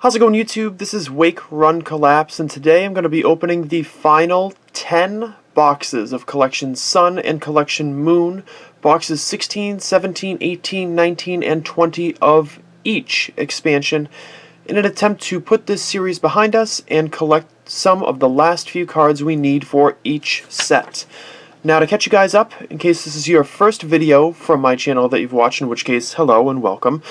How's it going, YouTube? This is Wake Run Collapse, and today I'm going to be opening the final 10 boxes of Collection Sun and Collection Moon, boxes 16, 17, 18, 19, and 20 of each expansion, in an attempt to put this series behind us and collect some of the last few cards we need for each set. Now, to catch you guys up, in case this is your first video from my channel that you've watched, in which case, hello and welcome,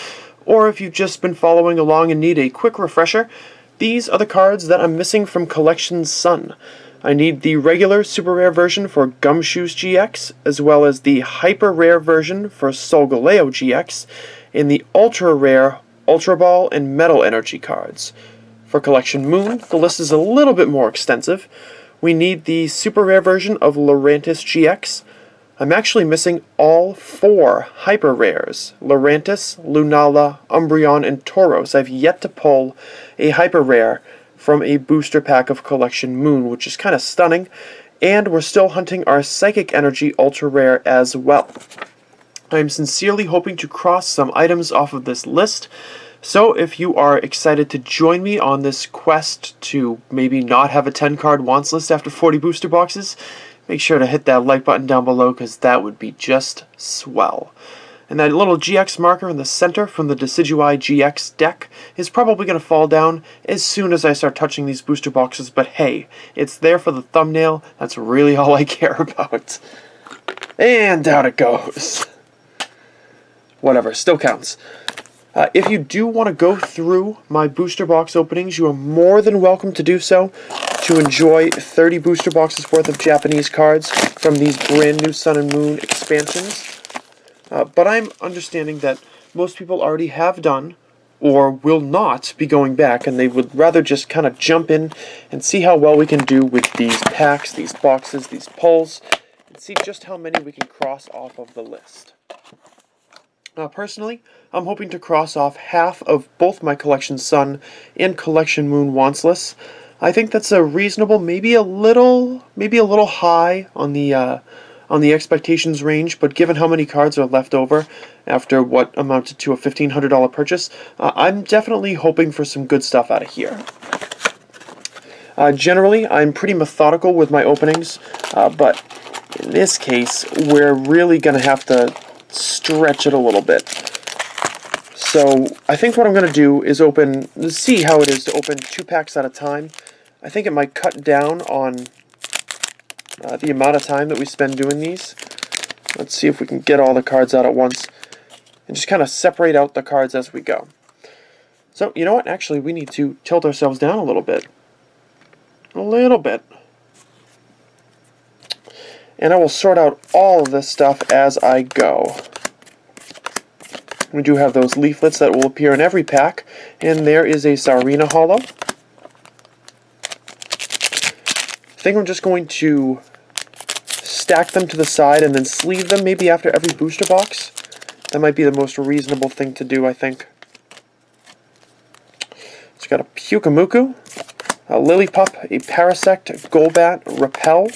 or if you've just been following along and need a quick refresher, these are the cards that I'm missing from Collection Sun. I need the regular super rare version for Gumshoos GX, as well as the hyper rare version for Solgaleo GX, and the ultra rare Ultra Ball and Metal Energy cards. For Collection Moon, the list is a little bit more extensive. We need the super rare version of Lurantis GX. I'm actually missing all 4 hyper rares: Lurantis, Lunala, Umbreon, and Tauros. I've yet to pull a hyper rare from a booster pack of Collection Moon, which is kind of stunning, and we're still hunting our Psychic Energy ultra rare as well. I'm sincerely hoping to cross some items off of this list, so if you are excited to join me on this quest to maybe not have a 10-card wants list after 40 booster boxes, make sure to hit that like button down below, because that would be just swell. And that little GX marker in the center from the Decidueye GX deck is probably going to fall down as soon as I start touching these booster boxes, but hey, it's there for the thumbnail. That's really all I care about. And down it goes. Whatever, still counts. If you do want to go through my booster box openings, you are more than welcome to do so, to enjoy 30 booster boxes worth of Japanese cards from these brand new Sun and Moon expansions. But I'm understanding that most people already have done, or will not be going back, and they would rather just kind of jump in and see how well we can do with these packs, these boxes, these pulls, and see just how many we can cross off of the list. Personally, I'm hoping to cross off half of both my Collection Sun and Collection Moon wants lists. I think that's a reasonable, maybe a little high on the expectations range, but given how many cards are left over after what amounted to a $1,500 purchase, I'm definitely hoping for some good stuff out of here. Generally, I'm pretty methodical with my openings, but in this case, we're really going to have to stretch it a little bit. So I think what I'm going to do is see how it is to open 2 packs at a time. I think it might cut down on the amount of time that we spend doing these. Let's see if we can get all the cards out at once and just kind of separate out the cards as we go. So, you know what? Actually, we need to tilt ourselves down a little bit. A little bit. And I will sort out all of this stuff as I go. We do have those leaflets that will appear in every pack, and there is a Sarina Holo. I think I'm just going to stack them to the side and then sleeve them maybe after every booster box. That might be the most reasonable thing to do, I think. It's got a Pyukumuku, a Lillipup, a Parasect, Golbat, Repel,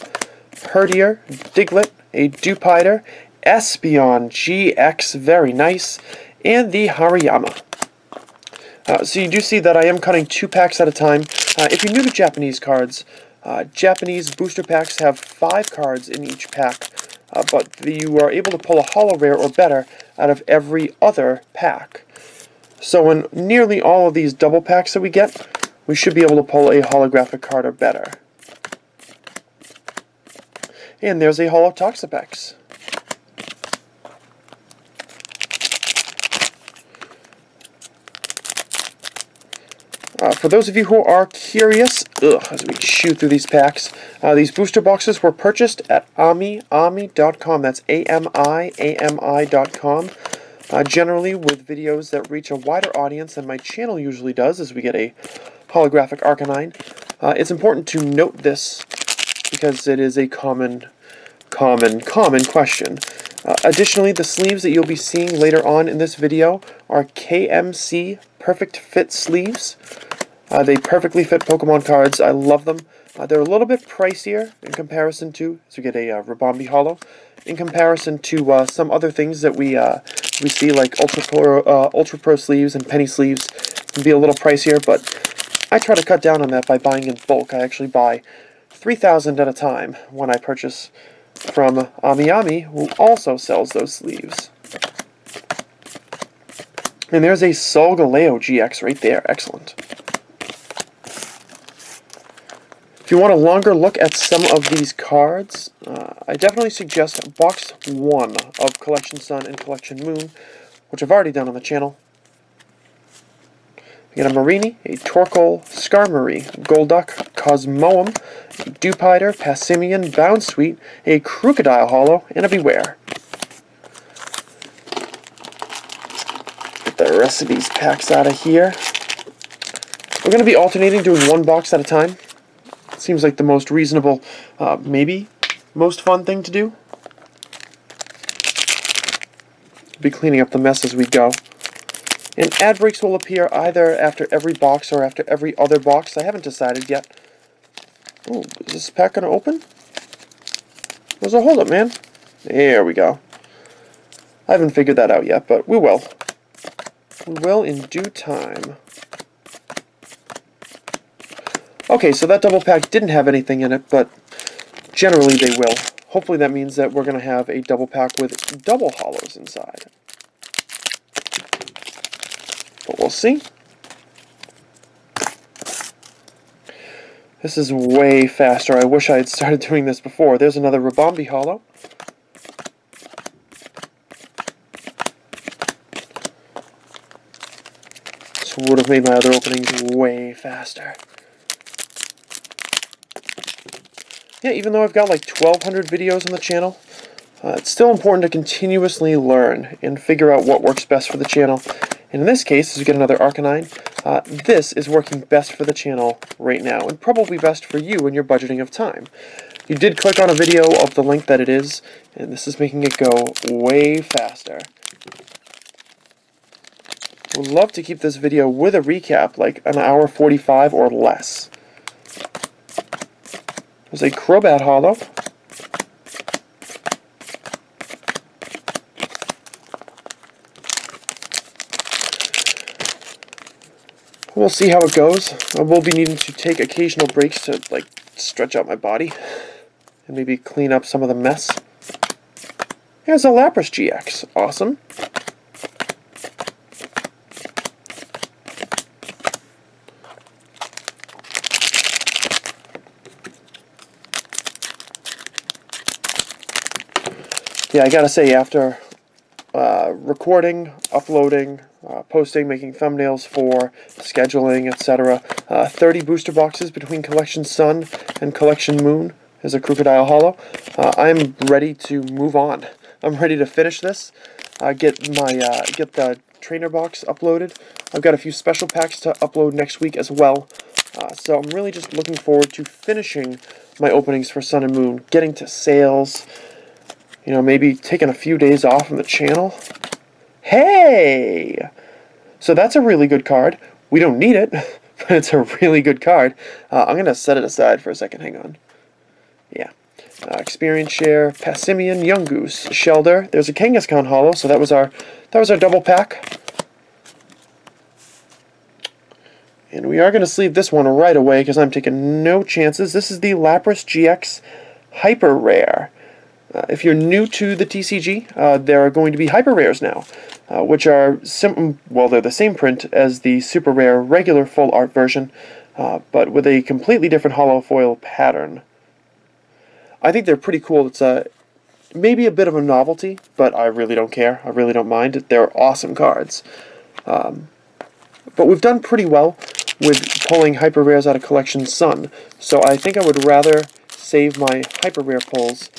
Herdier, Diglett, a Dewpider, Espeon GX, very nice, and the Hariyama. So you do see that I am cutting 2 packs at a time. If you're new to Japanese cards, Japanese booster packs have 5 cards in each pack, but you are able to pull a holo rare or better out of every other pack. So in nearly all of these double packs that we get, we should be able to pull a holographic card or better. And there's a Holo Toxapex. For those of you who are curious, as we shoot through these packs, these booster boxes were purchased at ami.com. That's ami.com. Generally with videos that reach a wider audience than my channel usually does, as we get a holographic Arcanine. It's important to note this because it is a common question. Additionally, the sleeves that you'll be seeing later on in this video are KMC Perfect Fit sleeves. They perfectly fit Pokemon cards. I love them. They're a little bit pricier in comparison to, so we get a Rabombi Hollow, in comparison to some other things that we see, like Ultra Pro sleeves and penny sleeves can be a little pricier, but I try to cut down on that by buying in bulk. I actually buy 3,000 at a time when I purchase from AmiAmi, who also sells those sleeves. And there's a Solgaleo GX right there. Excellent. If you want a longer look at some of these cards, I definitely suggest Box 1 of Collection Sun and Collection Moon, which I've already done on the channel. You get a Marini, a Torkoal, Skarmory, Golduck, Cosmoem, a Dewpider, Passimian, Bounsweet, a Crocodile Hollow, and a Beware. Get the rest of these packs out of here. We're going to be alternating doing one box at a time. Seems like the most reasonable, maybe most fun thing to do. Be cleaning up the mess as we go. And ad breaks will appear either after every box or after every other box. I haven't decided yet. Oh, is this pack going to open? Where's the hold-up, man? There we go. I haven't figured that out yet, but we will. We will in due time. Okay, so that double pack didn't have anything in it, but generally they will. Hopefully that means that we're going to have a double pack with double hollows inside. But we'll see. This is way faster. I wish I had started doing this before. There's another Rabombi Hollow. This would have made my other openings way faster. Yeah, even though I've got like 1,200 videos on the channel, it's still important to continuously learn and figure out what works best for the channel. And in this case, as we get another Arcanine, this is working best for the channel right now, and probably best for you in your budgeting of time. You did click on a video of the length that it is, and this is making it go way faster. Would love to keep this video with a recap, like an hour 45 or less. There's a Crobat Hollow. We'll see how it goes. I will be needing to take occasional breaks to, like, stretch out my body and maybe clean up some of the mess. Here's a Lapras GX. Awesome. Yeah, I gotta say, after recording, uploading, posting, making thumbnails for scheduling, etc., 30 booster boxes between Collection Sun and Collection Moon is a Crocodile Hollow. I'm ready to move on. I'm ready to finish this, get the trainer box uploaded. I've got a few special packs to upload next week as well. So I'm really just looking forward to finishing my openings for Sun and Moon, getting to sales, you know, maybe taking a few days off from the channel. Hey! So that's a really good card. We don't need it, but it's a really good card. I'm going to set it aside for a second. Hang on. Yeah. Experience Share, Passimian, Young Goose, Shelder. There's a Kangaskhan Hollow, so that was our double pack. And we are going to sleeve this one right away because I'm taking no chances. This is the Lapras GX Hyper Rare. If you're new to the TCG, there are going to be Hyper Rares now, which are they're the same print as the Super Rare regular full art version, but with a completely different hollow foil pattern. I think they're pretty cool. It's maybe a bit of a novelty, but I really don't care. I really don't mind. They're awesome cards. But we've done pretty well with pulling Hyper Rares out of Collection Sun, so I think I would rather save my Hyper Rare pulls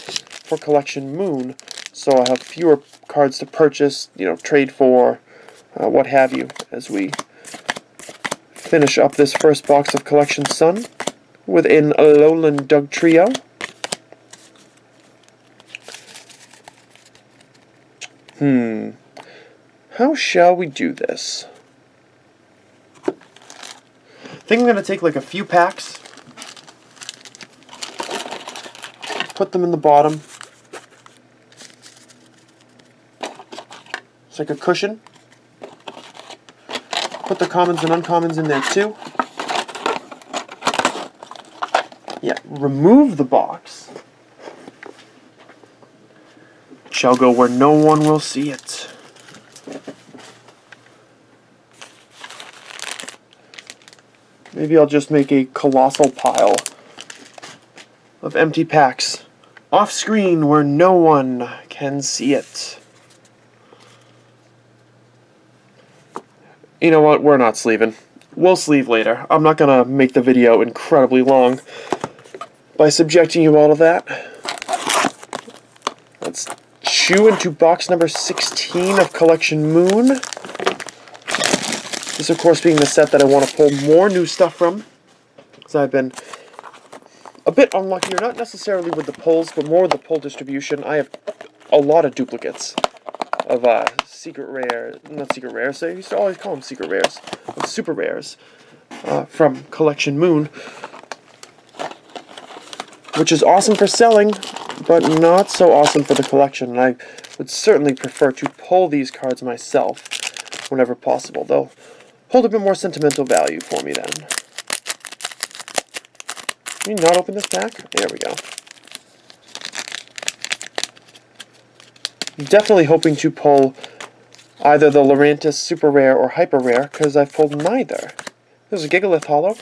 for Collection Moon, so I have fewer cards to purchase, you know, trade for, what have you, as we finish up this first box of Collection Sun with an Alolan Doug Trio. How shall we do this? I think I'm going to take like a few packs put them in the bottom. It's like a cushion. Put the commons and uncommons in there too. Yeah, remove the box. It shall go where no one will see it. Maybe I'll just make a colossal pile of empty packs off screen where no one can see it. You know what? We're not sleeving. We'll sleeve later. I'm not going to make the video incredibly long by subjecting you all to that. Let's chew into box number 16 of Collection Moon. This, of course, being the set that I want to pull more new stuff from, because I've been a bit unlucky, or not necessarily with the pulls, but more with the pull distribution. I have a lot of duplicates of secret rare, not secret rares, I used to always call them secret rares, of super rares from Collection Moon, which is awesome for selling, but not so awesome for the collection, and I would certainly prefer to pull these cards myself whenever possible. They'll hold a bit more sentimental value for me then. Can we not open this pack? There we go. I'm definitely hoping to pull either the Lurantis Super Rare or Hyper Rare, because I've pulled neither. There's a Gigalith Holo.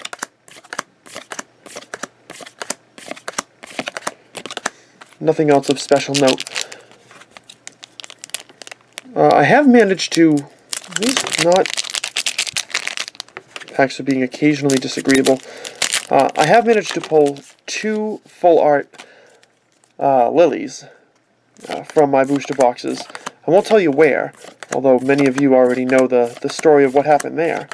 Nothing else of special note. I have managed to, at least not, packs are being occasionally disagreeable. I have managed to pull 2 full art lilies from my booster boxes. I won't tell you where, although many of you already know the story of what happened there.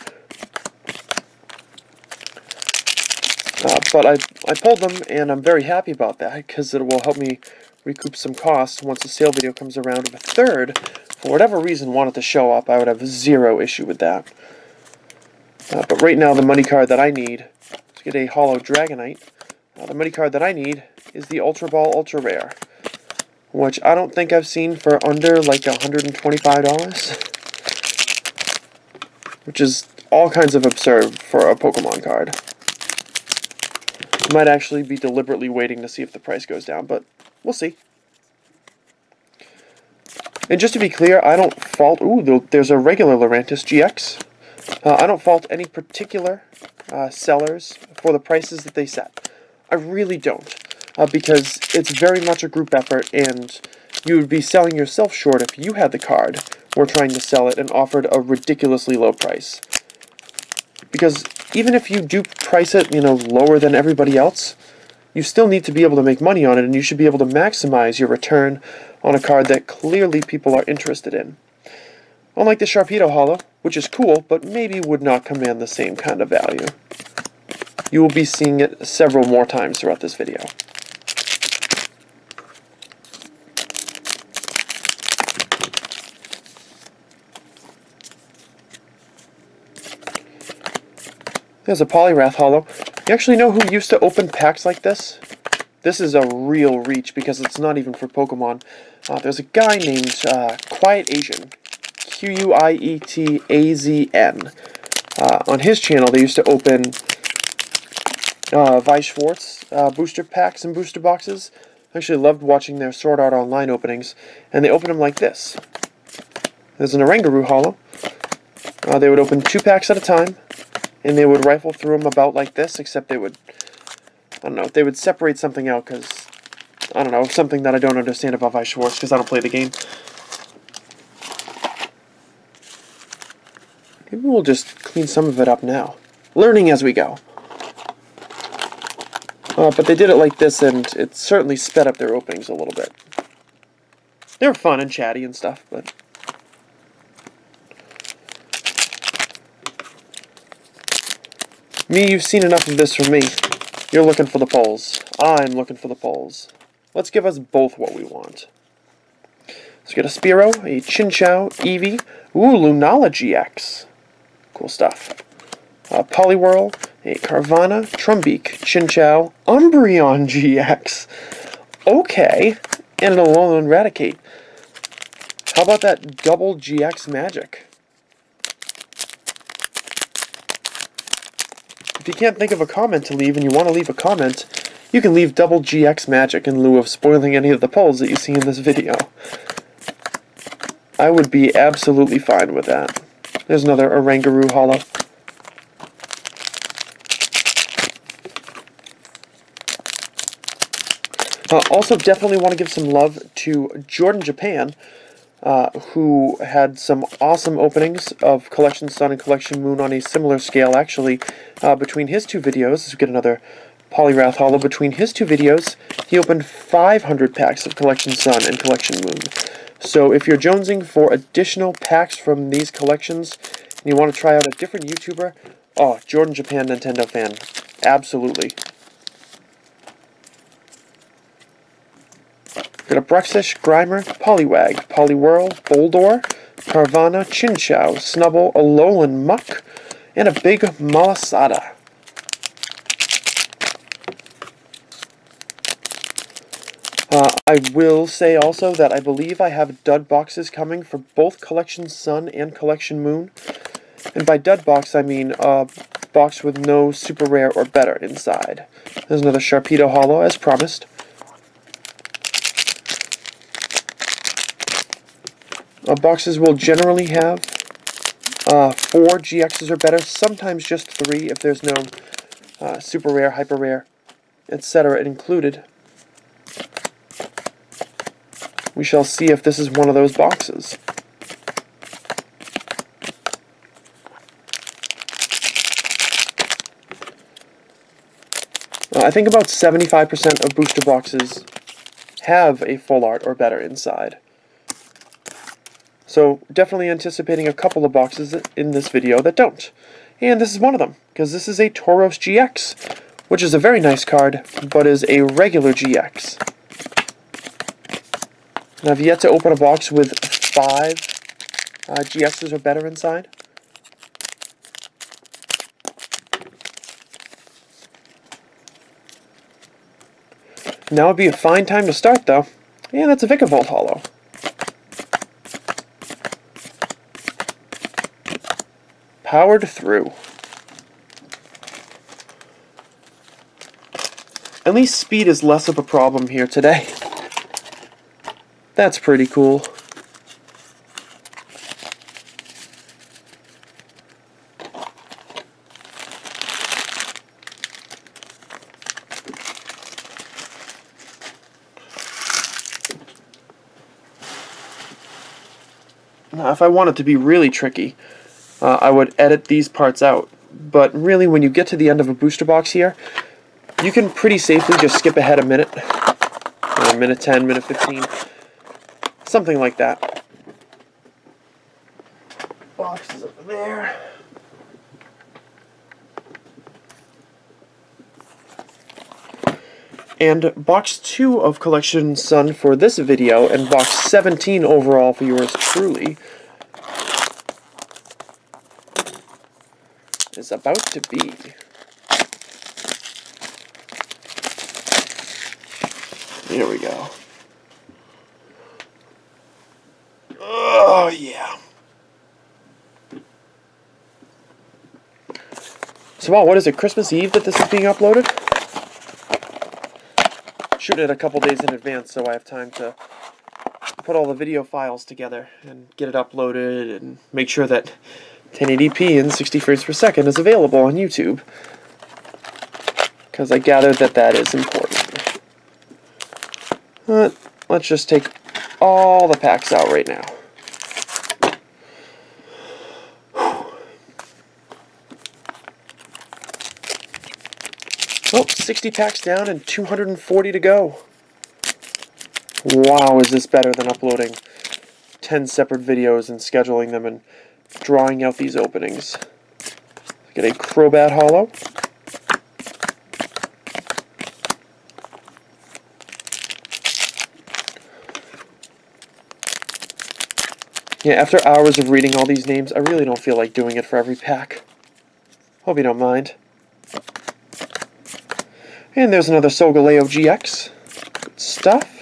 But I pulled them, and I'm very happy about that, because it will help me recoup some costs once the sale video comes around. If a third, for whatever reason, wanted to show up, I would have zero issue with that. But right now, the money card that I need to get a Holo Dragonite, the money card that I need is the Ultra Ball Ultra Rare, which I don't think I've seen for under like $125, which is all kinds of absurd for a Pokemon card. I might actually be deliberately waiting to see if the price goes down, but we'll see. And just to be clear, I don't fault... Ooh, there's a regular Lurantis GX. I don't fault any particular sellers for the prices that they set. I really don't, because it's very much a group effort, and you would be selling yourself short if you had the card, or trying to sell it, and offered a ridiculously low price. Because even if you do price it, lower than everybody else, you still need to be able to make money on it, and you should be able to maximize your return on a card that clearly people are interested in. Unlike the Sharpedo Holo, which is cool, but maybe would not command the same kind of value. You will be seeing it several more times throughout this video. There's a Poliwrath Holo. You actually know who used to open packs like this? This is a real reach because it's not even for Pokemon. There's a guy named Quiet Asian. Q-U-I-E-T-A-Z-N. On his channel, they used to open Vi Schwartz booster packs and booster boxes. I actually loved watching their Sword Art Online openings, and they open them like this. There's an Oranguru Holo. They would open 2 packs at a time, and they would rifle through them about like this, except they would, I don't know, they would separate something out because, I don't know, something that I don't understand about Vi Schwartz because I don't play the game. Maybe we'll just clean some of it up now. Learning as we go. But they did it like this, and it certainly sped up their openings a little bit. They were fun and chatty and stuff, but... Me, you've seen enough of this from me. You're looking for the polls. I'm looking for the polls. Let's give us both what we want. Let's get a Spearow, a Chinchou, Eevee, ooh, Lunala GX. Cool stuff. Poliwhirl, a Carvanha, Trumbeak, Chinchou, Umbreon GX. Okay. And an Alolan Raticate. How about that double GX magic? If you can't think of a comment to leave and you want to leave a comment, you can leave double GX magic in lieu of spoiling any of the pulls that you see in this video. I would be absolutely fine with that. There's another Oranguru holo. Also, definitely want to give some love to Jordan Japan, who had some awesome openings of Collection Sun and Collection Moon on a similar scale, actually. Between his two videos, let's get another Poliwrath holo. Between his two videos, he opened 500 packs of Collection Sun and Collection Moon. So if you're jonesing for additional packs from these collections, and you want to try out a different YouTuber, oh, Jordan Japan Nintendo fan, absolutely. Got a Bruxish, Grimer, Poliwag, Poliwhirl, Boldore, Carvana, Chinchou, Snubble, Alolan Muck, and a big Malasada. I will say also that I believe I have dud boxes coming for both Collection Sun and Collection Moon. And by dud box, I mean a box with no super rare or better inside. There's another Sharpedo holo, as promised. Boxes will generally have 4 GXs or better, sometimes just 3 if there's no super rare, hyper rare, etc. included. We shall see if this is one of those boxes. I think about 75% of booster boxes have a full art or better inside. So definitely anticipating a couple of boxes in this video that don't. And this is one of them, because this is a Tauros GX, which is a very nice card, but is a regular GX. And I've yet to open a box with 5 GXs or better inside. Now would be a fine time to start, though. And that's a Vikavolt holo. Powered through. At least speed is less of a problem here today. That's pretty cool. Now, if I wanted to be really tricky, I would edit these parts out. But really, when you get to the end of a booster box here, you can pretty safely just skip ahead a minute. Minute 10, minute 15. Something like that. Box is over there. And box 2 of Collection Sun for this video, and box 17 overall for yours truly, is about to be. Here we go. Oh, yeah. So, wow, what is it, Christmas Eve that this is being uploaded? Shooting it a couple days in advance so I have time to put all the video files together and get it uploaded and make sure that 1080p and 60 frames per second is available on YouTube. Because I gathered that that is important. Let's just take all the packs out right now. Oh, 60 packs down and 240 to go. Wow, is this better than uploading 10 separate videos and scheduling them and drawing out these openings. Get a Crobat holo. Yeah, after hours of reading all these names, I really don't feel like doing it for every pack. Hope you don't mind. And there's another Solgaleo GX. stuff.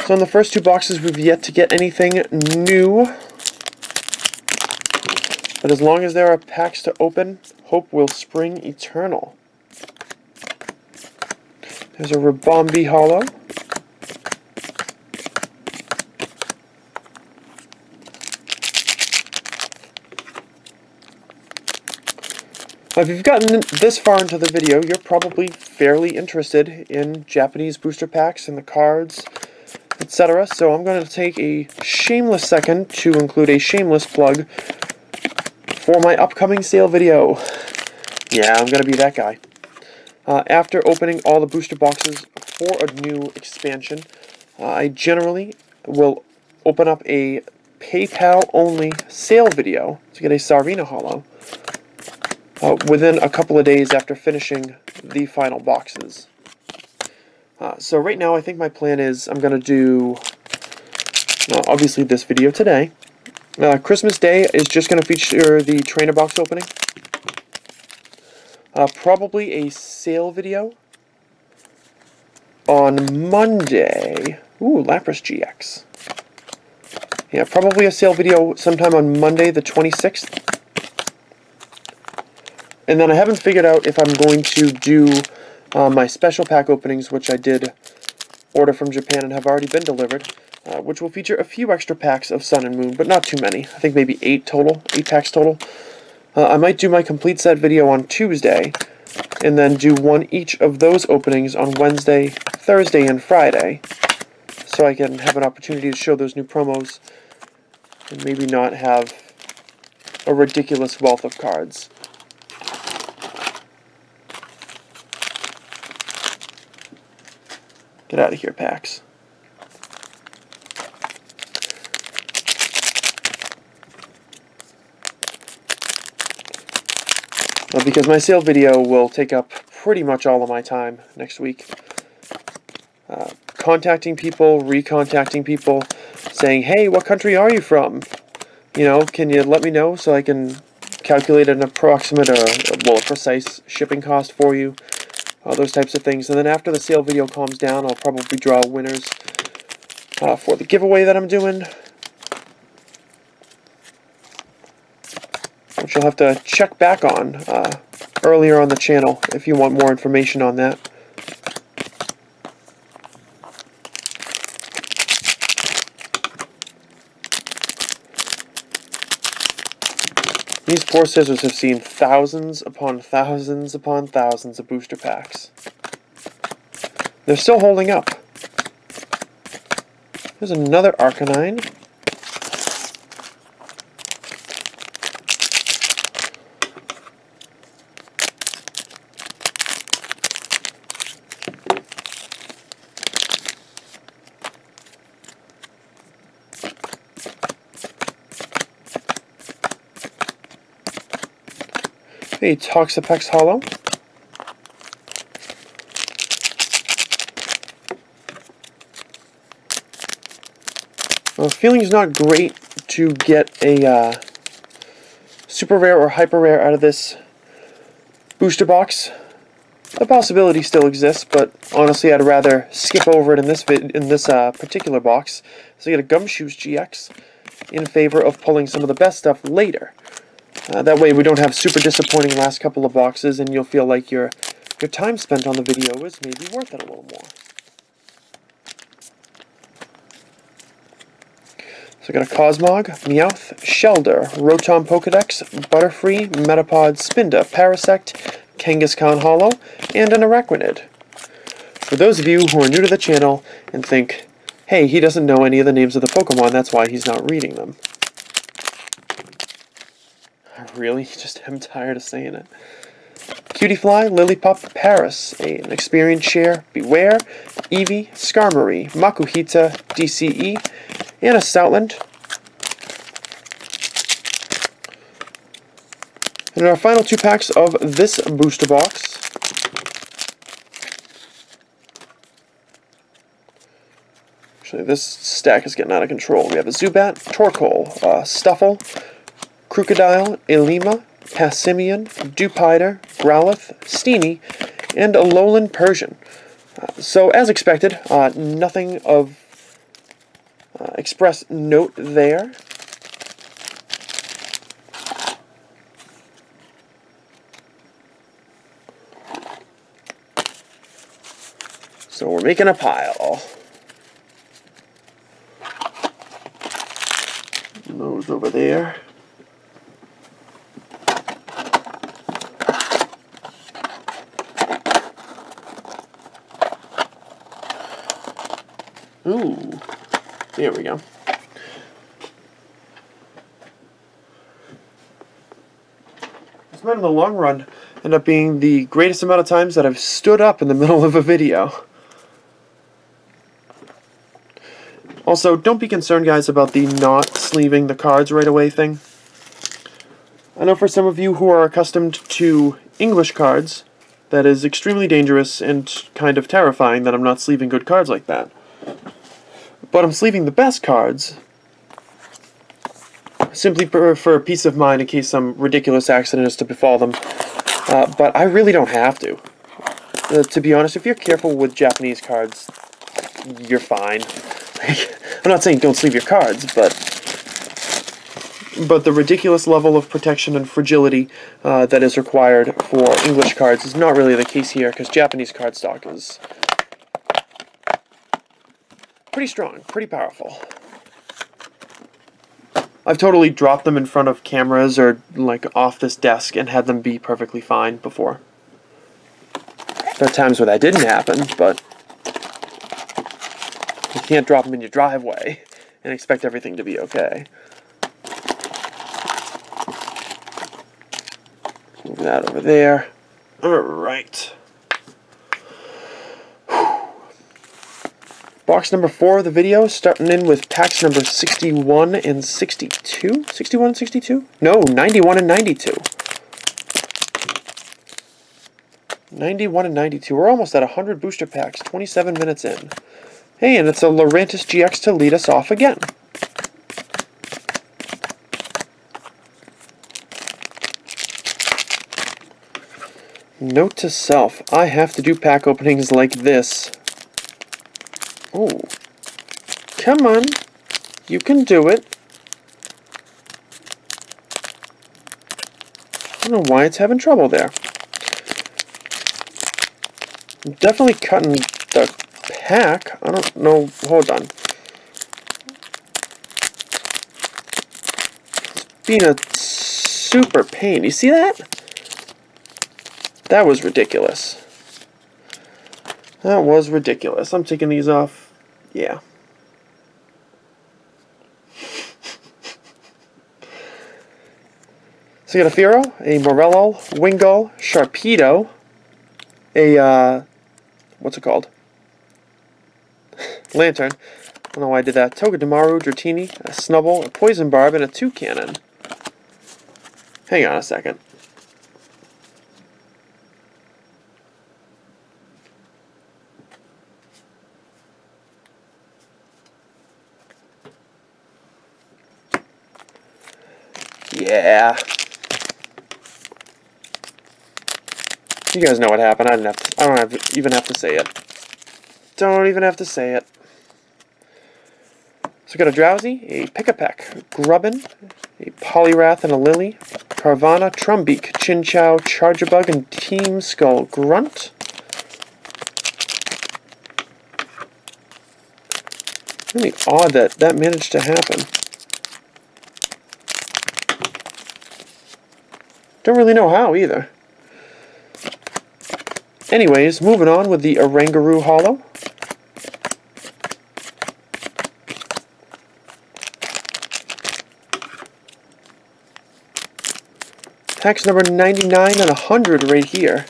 So in the first two boxes, we've yet to get anything new. But as long as there are packs to open, hope will spring eternal. There's a Rabombi Holo. If you've gotten this far into the video, you're probably fairly interested in Japanese booster packs and the cards, etc. So I'm going to take a shameless second to include a shameless plug for my upcoming sale video. Yeah, I'm going to be that guy. After opening all the booster boxes for a new expansion, I generally will open up a PayPal-only sale video to get a Sarina Holo within a couple of days after finishing the final boxes. So right now I think my plan is I'm going to do, obviously this video today. Christmas Day is just going to feature the trainer box opening. Probably a sale video on Monday. Ooh, Lapras GX. Yeah, probably a sale video sometime on Monday the 26th. And then I haven't figured out if I'm going to do my special pack openings, which I did order from Japan and have already been delivered, which will feature a few extra packs of Sun and Moon, but not too many. I think maybe 8 packs total. I might do my complete set video on Tuesday, and then do one each of those openings on Wednesday, Thursday, and Friday, so I can have an opportunity to show those new promos, and maybe not have a ridiculous wealth of cards. Get out of here, packs. Well, because my sale video will take up pretty much all of my time next week. Contacting people, recontacting people, saying, hey, what country are you from? You know, can you let me know so I can calculate an approximate or, well, a precise shipping cost for you? Those types of things. And then after the sale video calms down, I'll probably draw winners for the giveaway that I'm doing, which you'll have to check back on earlier on the channel if you want more information on that. These poor scissors have seen thousands upon thousands upon thousands of booster packs. They're still holding up. There's another Arcanine. A Toxapex Holo. Well, the feeling's not great to get a super rare or hyper rare out of this booster box. The possibility still exists, but honestly, I'd rather skip over it in this particular box. So you get a Gumshoes GX in favor of pulling some of the best stuff later. That way we don't have super disappointing last couple of boxes, and you'll feel like your time spent on the video is maybe worth it a little more. So I got a Cosmog, Meowth, Shelder, Rotom Pokedex, Butterfree, Metapod, Spinda, Parasect, Kangaskhan Holo, and an Araquanid. For those of you who are new to the channel and think, hey, he doesn't know any of the names of the Pokemon, that's why he's not reading them. I really just am tired of saying it. Cutiefly, Lillipup, Paris, an Experienced Share, Beware, Eevee, Skarmory, Makuhita, DCE, and a Stoutland. And our final two packs of this booster box. Actually, this stack is getting out of control. We have a Zubat, Torkoal, Stuffle, Crocodile, Ilima, Passimian, Dupiter, Growlithe, Steenie, and Alolan Persian. So, as expected, nothing of express note there. So we're making a pile. Those over there. Ooh, there we go. This might in the long run end up being the greatest amount of times that I've stood up in the middle of a video. Also, don't be concerned, guys, about the not sleeving the cards right away thing. I know for some of you who are accustomed to English cards, that is extremely dangerous and kind of terrifying that I'm not sleeving good cards like that. But I'm sleeving the best cards simply for peace of mind in case some ridiculous accident is to befall them. But I really don't have to. To be honest, if you're careful with Japanese cards, you're fine. I'm not saying don't sleeve your cards, but the ridiculous level of protection and fragility that is required for English cards is not really the case here, because Japanese card stock is pretty strong, pretty powerful. I've totally dropped them in front of cameras or like off this desk and had them be perfectly fine before. There are times where that didn't happen, but you can't drop them in your driveway and expect everything to be okay. Move that over there. Alright. Box number 4 of the video, starting in with packs number 61 and 62? 61 and 62? No, 91 and 92. 91 and 92. We're almost at 100 booster packs, 27 minutes in. Hey, and it's a Lurantis GX to lead us off again. Note to self, I have to do pack openings like this. Oh, come on, you can do it. I don't know why it's having trouble there. I'm definitely cutting the pack. I don't know, hold on. It's being a super pain. You see that? That was ridiculous. That was ridiculous. I'm taking these off. Yeah. So you got a Fearow, a Morello, Wingull, Sharpedo, a, what's it called? Lantern. I don't know why I did that. Togedemaru, Dratini, a Snubbull, a Poison Barb, and a Toucannon. Hang on a second. Yeah. You guys know what happened. I don't even have to say it. Don't even have to say it. So we got a Drowsy, a Pick-a-Peck, Grubbin, a Poliwrath and a Lily, Carvana, Trumbeak, Chinchou, Charjabug, and Team Skull Grunt. Really odd that managed to happen. Don't really know how either. Anyways, moving on with the Oranguru Holo. Packs number 99 and 100 right here.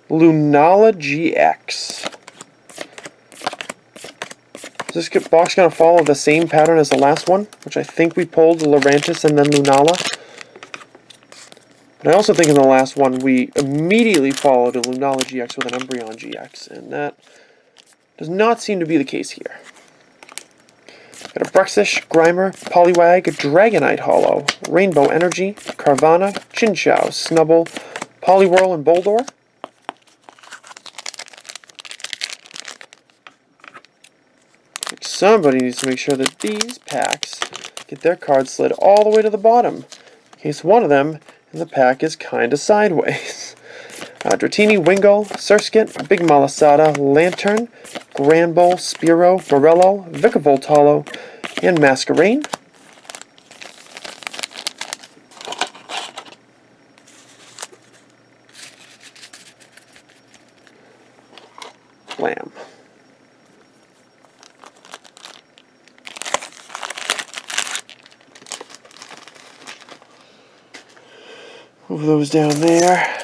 Lunala GX. Is this box going to follow the same pattern as the last one? Which I think we pulled Lurantis and then Lunala. But I also think in the last one we immediately followed a Lunala GX with an Umbreon GX. And that does not seem to be the case here. Got a Bruxish, Grimer, Poliwag, Dragonite Hollow, Rainbow Energy, Carvana, Chinchou, Snubble, Poliwhirl, and Boldore. Somebody needs to make sure that these packs get their cards slid all the way to the bottom, in case one of them in the pack is kinda sideways. Dratini, Wingull, Surskit, Big Malasada, Lantern, Granbull, Spearow, Morello, Vikavolt, and Masquerain. Blam. Move those down there.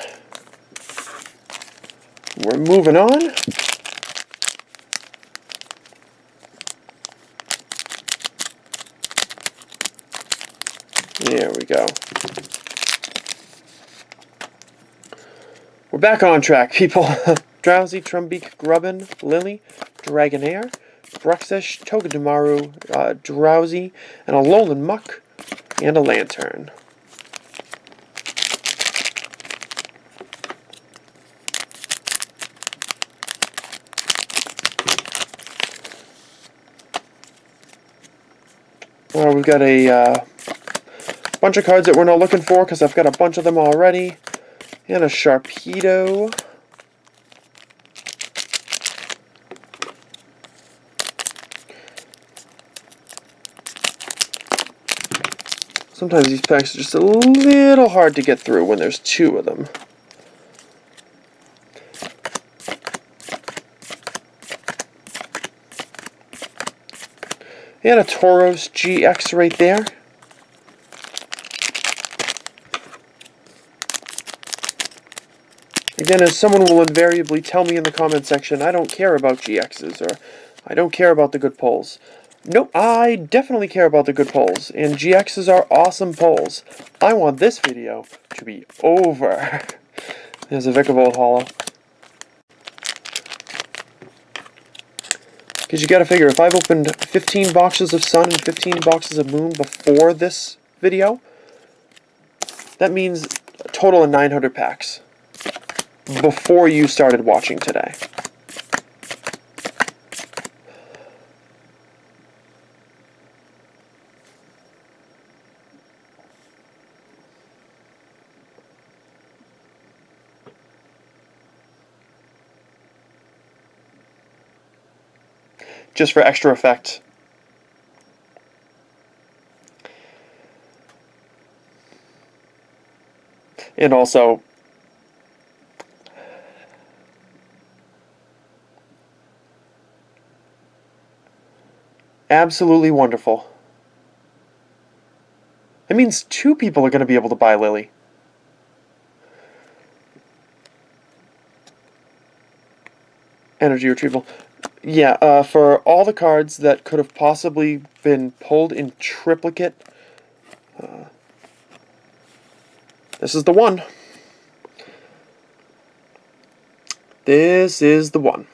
We're moving on. There we go. We're back on track, people. Drowsy, Trumbeak, Grubbin, Lily, Dragonair, Bruxish, Togedemaru, Drowsy, and a Alolan Muck, and a Lantern. We've got a bunch of cards that we're not looking for because I've got a bunch of them already. And a Sharpedo. Sometimes these packs are just a little hard to get through when there's two of them. And a Tauros GX right there. Again, as someone will invariably tell me in the comment section, I don't care about GXs, or I don't care about the good pulls. Nope, I definitely care about the good pulls, and GXs are awesome pulls. I want this video to be over. There's a Vikavolt Hollow. Because you gotta figure, if I've opened 15 boxes of Sun and 15 boxes of Moon before this video, that means a total of 900 packs before you started watching today. Just for extra effect. And also, absolutely wonderful. It means two people are going to be able to buy Lily. Energy retrieval. Yeah, for all the cards that could have possibly been pulled in triplicate, this is the one. This is the one.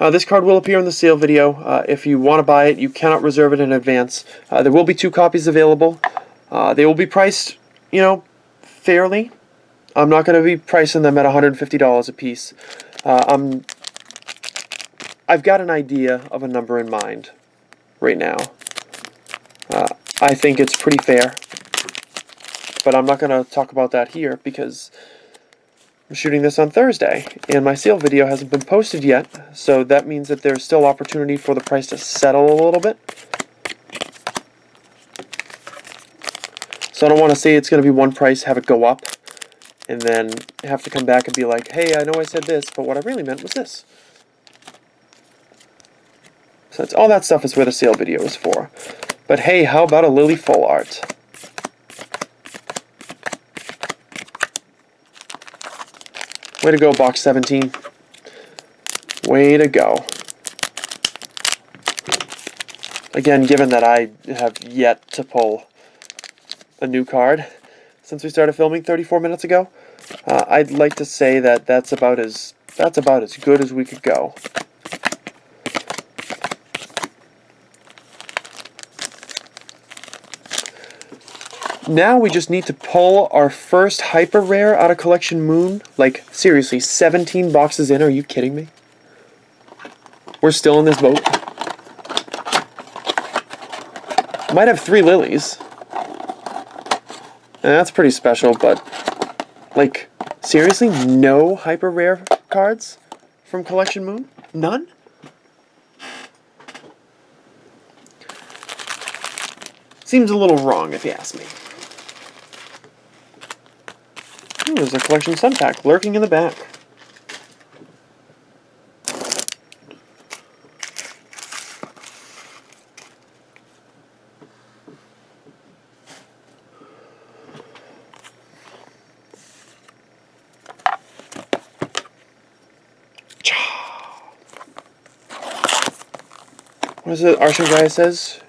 This card will appear in the sale video. If you want to buy it, you cannot reserve it in advance. There will be 2 copies available. They will be priced, you know, fairly. I'm not going to be pricing them at $150 a piece. I've got an idea of a number in mind right now. I think it's pretty fair, but I'm not going to talk about that here because I'm shooting this on Thursday, and my sale video hasn't been posted yet, so that means that there's still opportunity for the price to settle a little bit. So I don't want to say it's going to be one price, have it go up, and then have to come back and be like, hey, I know I said this, but what I really meant was this. So all that stuff is where the sale video is for. But hey, how about a Lily Full Art? Way to go, Box 17. Way to go. Again, given that I have yet to pull a new card since we started filming 34 minutes ago, I'd like to say that that's about as good as we could go. now we just need to pull our first hyper rare out of Collection Moon. Like, seriously, 17 boxes in, are you kidding me? We're still in this boat. Might have 3 lilies. And that's pretty special, but, like, seriously, no hyper rare cards from Collection Moon? None? Seems a little wrong, if you ask me. Ooh, there's a Collection Sun pack lurking in the back. What is it Arsene guy says?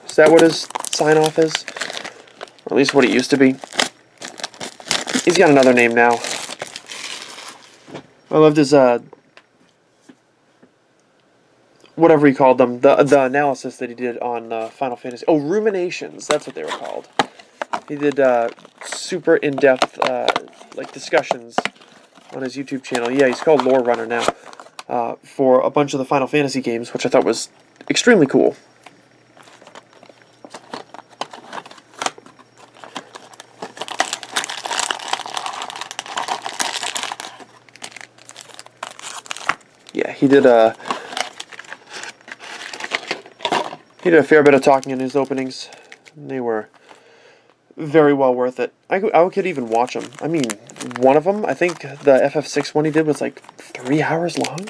Is that what his sign-off is? Or at least what it used to be. He's got another name now. I loved his, whatever he called them. The analysis that he did on Final Fantasy. Oh, Ruminations. That's what they were called. He did super in-depth, like, discussions on his YouTube channel. Yeah, he's called Lore Runner now. For a bunch of the Final Fantasy games, which I thought was extremely cool. Yeah, he did a fair bit of talking in his openings. And they were very well worth it. I could even watch them. I mean, one of them, I think the FF6 one he did was like 3 hours long.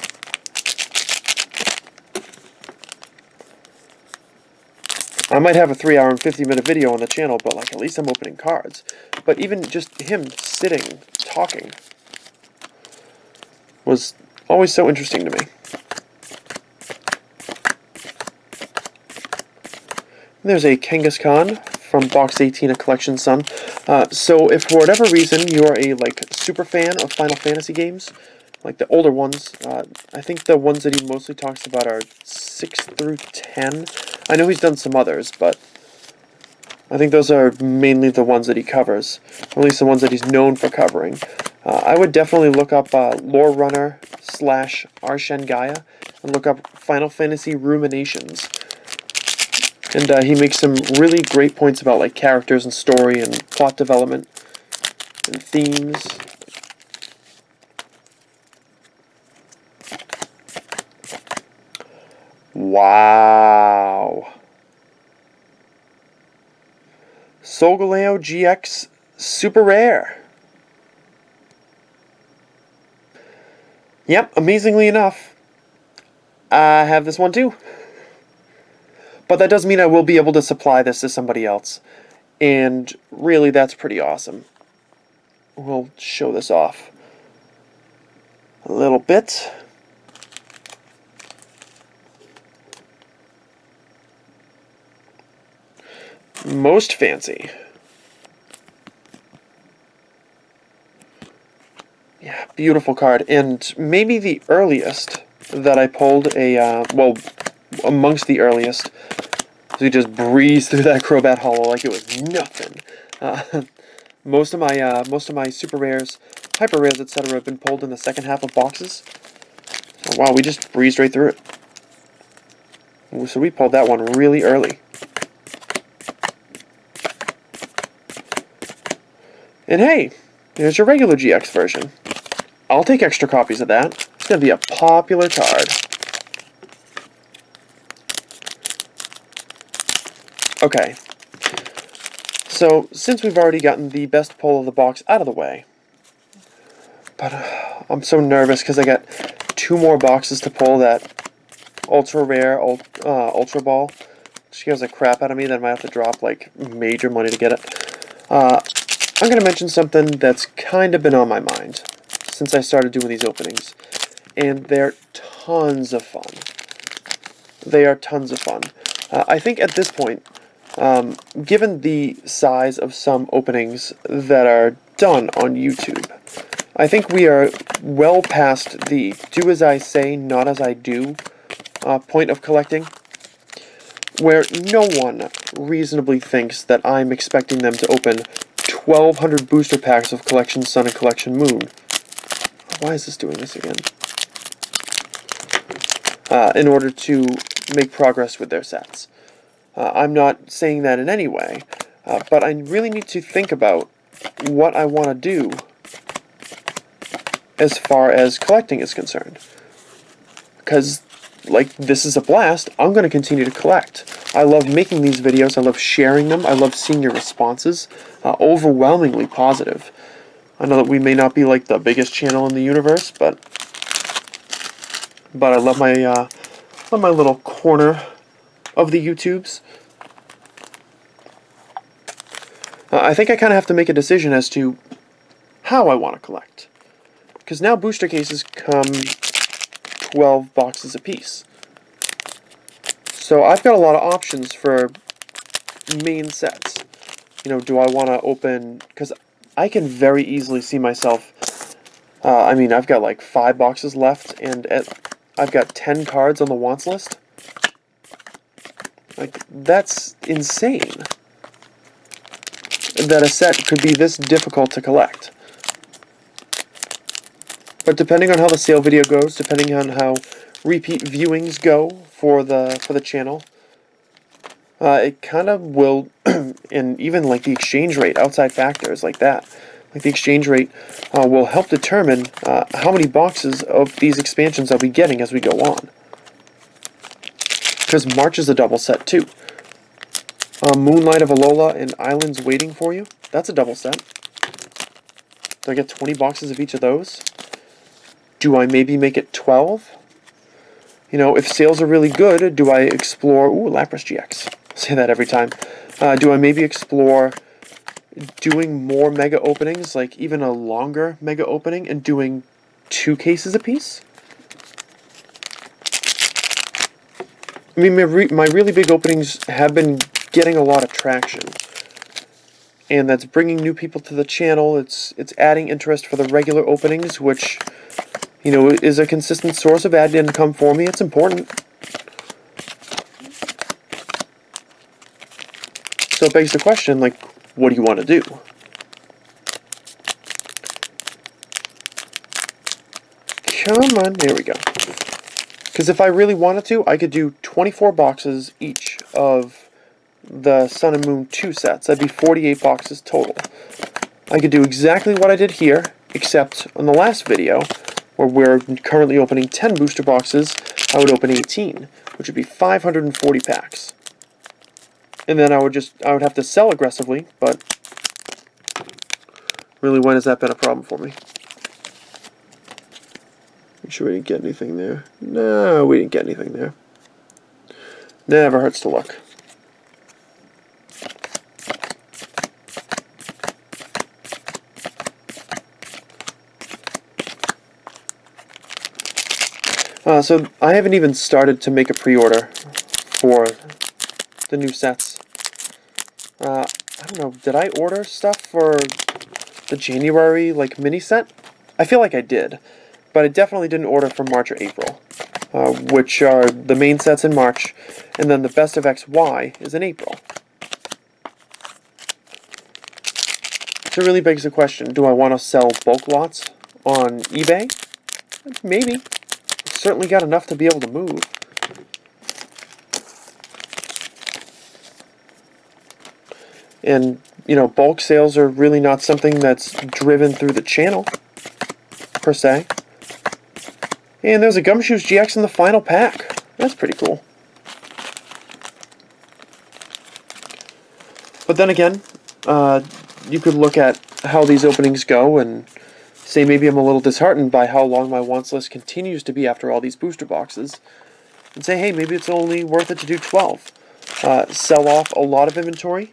I might have a 3-hour and 50-minute video on the channel, but like at least I'm opening cards. But even just him sitting, talking, was always so interesting to me. There's a Kangaskhan from Box 18 of Collection Sun. So if for whatever reason you are a super fan of Final Fantasy games, like the older ones, I think the ones that he mostly talks about are 6 through 10. I know he's done some others, but I think those are mainly the ones that he covers, or at least the ones that he's known for covering. I would definitely look up Lore Runner / Arsene Gaia and look up Final Fantasy Ruminations. And he makes some really great points about like characters and story and plot development and themes. Wow. Solgaleo GX Super Rare. Yep, amazingly enough, I have this one too. But that does mean I will be able to supply this to somebody else. And really, that's pretty awesome. We'll show this off a little bit. Most fancy. Yeah, beautiful card. And maybe the earliest that I pulled a, well, amongst the earliest. So we just breezed through that Crobat Holo like it was nothing. Most of my super rares, hyper rares, etc. have been pulled in the second half of boxes. So, wow, we just breezed right through it. So we pulled that one really early. And hey, there's your regular GX version. I'll take extra copies of that. It's going to be a popular card. Okay. So, since we've already gotten the best pull of the box out of the way, but I'm so nervous because I got 2 more boxes to pull that ultra rare Ultra Ball. She scares the crap out of me, then I might have to drop like major money to get it. I'm going to mention something that's kind of been on my mind since I started doing these openings, and they're tons of fun. They are tons of fun. I think at this point, given the size of some openings that are done on YouTube, I think we are well past the do as I say, not as I do point of collecting, where no one reasonably thinks that I'm expecting them to open 1,200 booster packs of Collection Sun and Collection Moon. Why is this doing this again? In order to make progress with their sets. I'm not saying that in any way, but I really need to think about what I want to do as far as collecting is concerned. Because, like, this is a blast. I'm going to continue to collect. I love making these videos. I love sharing them. I love seeing your responses. Overwhelmingly positive. I know that we may not be, like, the biggest channel in the universe, but I love my little corner of the YouTubes. I think I kind of have to make a decision as to how I want to collect. Because now booster cases come 12 boxes apiece. So I've got a lot of options for main sets. You know, do I want to open... Because I can very easily see myself... I mean, I've got like 5 boxes left, and I've got 10 cards on the wants list. Like, that's insane. That a set could be this difficult to collect. But depending on how the sale video goes, depending on how repeat viewings go for the channel, it kind of will, and even like the exchange rate, outside factors like that, like the exchange rate will help determine how many boxes of these expansions I'll be getting as we go on. Because March is a double set too. Moonlight of Alola and Islands Waiting for You, that's a double set. Do I get 20 boxes of each of those? Do I maybe make it 12? You know, if sales are really good, do I explore... Ooh, Lapras GX. I say that every time. Do I maybe explore doing more mega openings, like even a longer mega opening, and doing 2 cases apiece? I mean, my really big openings have been getting a lot of traction. And that's bringing new people to the channel. It's adding interest for the regular openings, which... you know, is a consistent source of ad income for me. It's important. So it begs the question, like, what do you want to do? Come on, there we go. Because if I really wanted to, I could do 24 boxes each of the Sun and Moon 2 sets. That'd be 48 boxes total. I could do exactly what I did here, except on the last video, where we're currently opening 10 booster boxes, I would open 18, which would be 540 packs. And then I would have to sell aggressively, but really, when has that been a problem for me? Make sure we didn't get anything there. No, we didn't get anything there. Never hurts to look. So I haven't even started to make a pre-order for the new sets. I don't know, did I order stuff for the January, like, mini set? I feel like I did, but I definitely didn't order for March or April, which are the main sets in March, and then the Best of XY is in April. So it really begs the question, do I want to sell bulk lots on eBay? Maybe. Certainly got enough to be able to move. And, you know, bulk sales are really not something that's driven through the channel, per se. And there's a Gumshoes GX in the final pack. That's pretty cool. But then again, you could look at how these openings go and say maybe I'm a little disheartened by how long my wants list continues to be after all these booster boxes, and say, hey, maybe it's only worth it to do 12. Sell off a lot of inventory,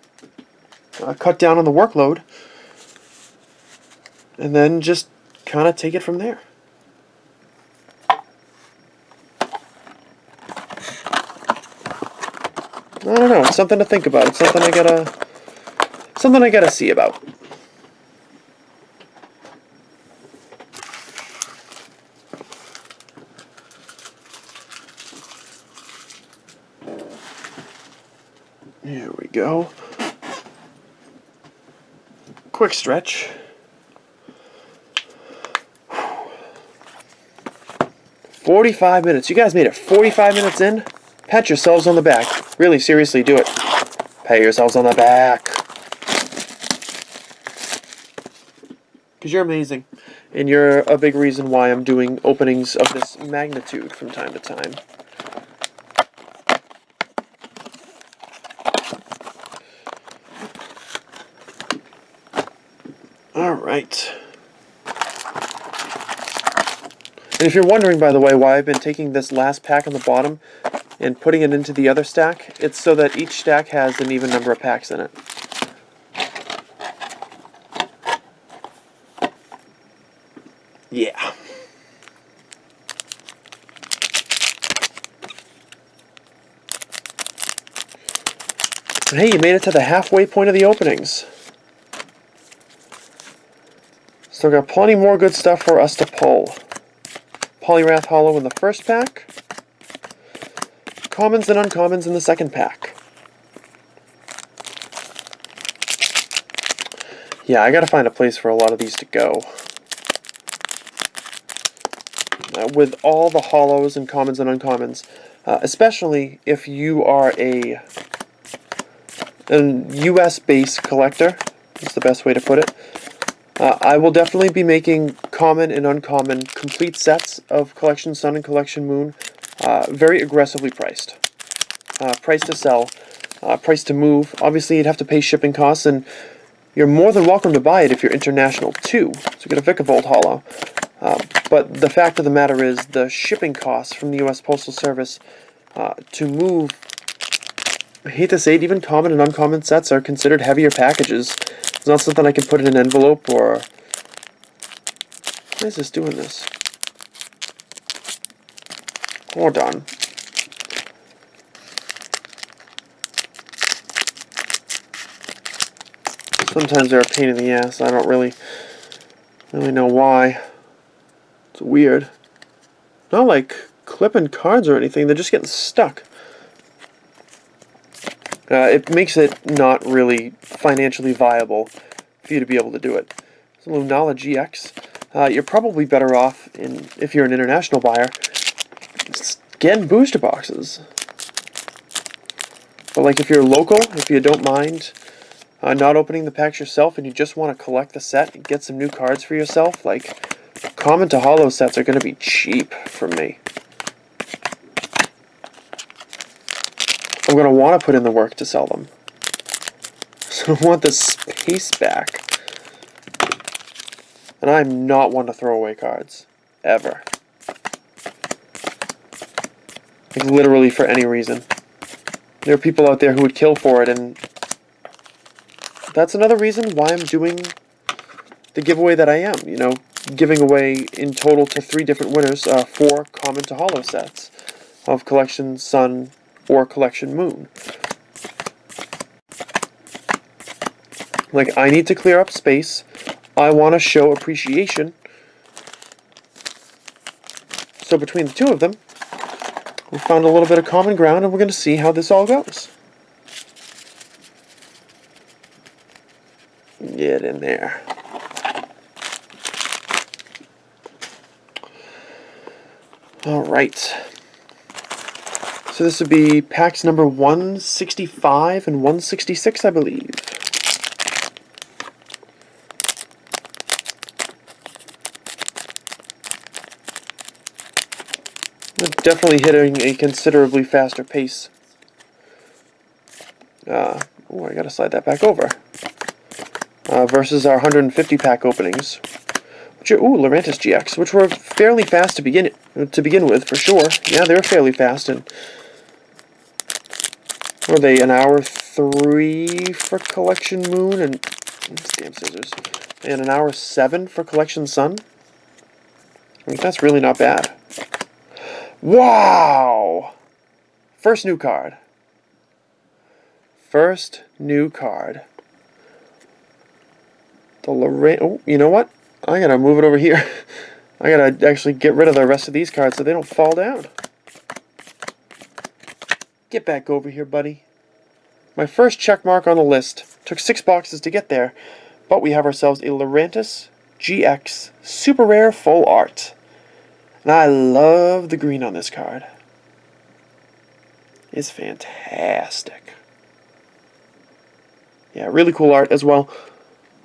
cut down on the workload, and then just kind of take it from there. I don't know. It's something to think about. It's something I gotta see about. Here we go. Quick stretch. 45 minutes. You guys made it 45 minutes in? Pat yourselves on the back. Really, seriously, do it. Pat yourselves on the back. Because you're amazing. And you're a big reason why I'm doing openings of this magnitude from time to time. Alright. And if you're wondering, by the way, why I've been taking this last pack on the bottom and putting it into the other stack, it's so that each stack has an even number of packs in it. Yeah. And hey, you made it to the halfway point of the openings. Still got plenty more good stuff for us to pull. Polyrath Hollow in the first pack. Commons and uncommons in the second pack. Yeah, I gotta find a place for a lot of these to go. With all the hollows and commons and uncommons, especially if you are a US-based collector, that's the best way to put it. I will definitely be making common and uncommon complete sets of Collection Sun and Collection Moon, very aggressively priced. Price to sell, price to move. Obviously, you'd have to pay shipping costs, and you're more than welcome to buy it if you're international too. So get a Vicavolt Hollow. But the fact of the matter is, the shipping costs from the U.S. Postal Service to move, I hate to say it, even common and uncommon sets are considered heavier packages. It's not something I can put in an envelope or... Why is this doing this? Hold on. Sometimes they're a pain in the ass. I don't really know why. It's weird. Not like clipping cards or anything. They're just getting stuck. It makes it not really financially viable for you to be able to do it. So Lunala GX, you're probably better off, if you're an international buyer, getting booster boxes. But like if you're local, if you don't mind not opening the packs yourself and you just want to collect the set and get some new cards for yourself, like common to hollow sets are going to be cheap for me. I'm going to want to put in the work to sell them. So I want the space back. And I'm not one to throw away cards. Ever. Like literally for any reason. There are people out there who would kill for it, and that's another reason why I'm doing the giveaway that I am. You know, giving away in total to 3 different winners 4 common to hollow sets of Collection Sun or Collection Moon. Like, I need to clear up space. I want to show appreciation. So between the two of them, we found a little bit of common ground, and we're going to see how this all goes. Get in there. Alright. So this would be packs number 165 and 166, I believe. We're definitely hitting a considerably faster pace. Oh, I gotta slide that back over. Versus our 150 pack openings. Lurantis GX, which were fairly fast to begin with, for sure. Yeah, they were fairly fast, and were they an hour 3 for Collection Moon and damn scissors, and an hour 7 for Collection Sun? I mean, that's really not bad. Wow! First new card. First new card. The Lorraine. Oh, you know what? I gotta move it over here. I gotta actually get rid of the rest of these cards so they don't fall down. Get back over here, buddy. My first check mark on the list. Took 6 boxes to get there, but we have ourselves a Lurantis GX Super Rare Full Art. And I love the green on this card. It's fantastic. Yeah, really cool art as well.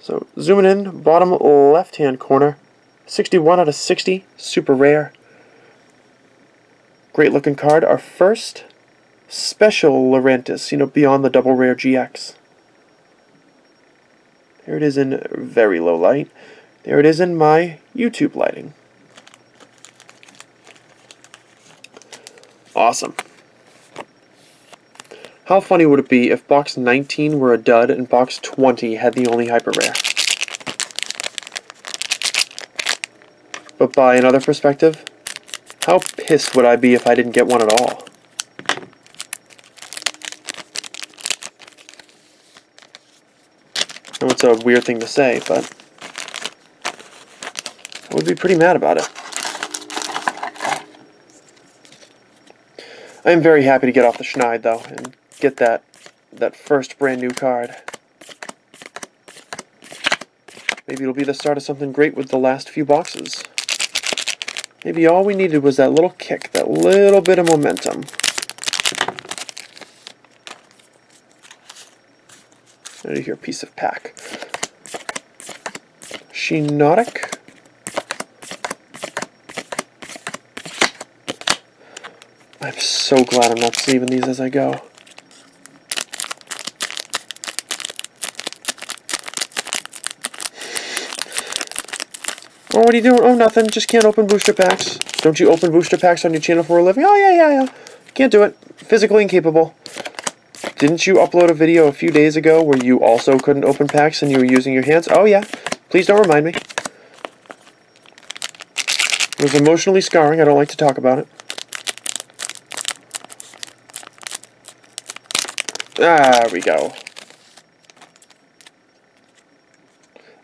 So, zooming in, bottom left-hand corner. 61 out of 60, super rare. Great looking card. Our first special Lurantis, beyond the double rare GX. There it is in very low light. There it is in my YouTube lighting. Awesome. How funny would it be if box 19 were a dud and box 20 had the only hyper rare? But by another perspective, how pissed would I be if I didn't get one at all? I know it's a weird thing to say, but I would be pretty mad about it. I am very happy to get off the schneid, though, and get that first brand new card. Maybe it'll be the start of something great with the last few boxes. Maybe all we needed was that little kick, that little bit of momentum. Right here, piece of pack. Shinotic. I'm so glad I'm not saving these as I go. Oh, what are you doing? Oh, nothing. Just can't open booster packs. Don't you open booster packs on your channel for a living? Oh, yeah. Can't do it. Physically incapable. Didn't you upload a video a few days ago where you also couldn't open packs and you were using your hands? Oh, yeah. Please don't remind me. It was emotionally scarring. I don't like to talk about it. There we go.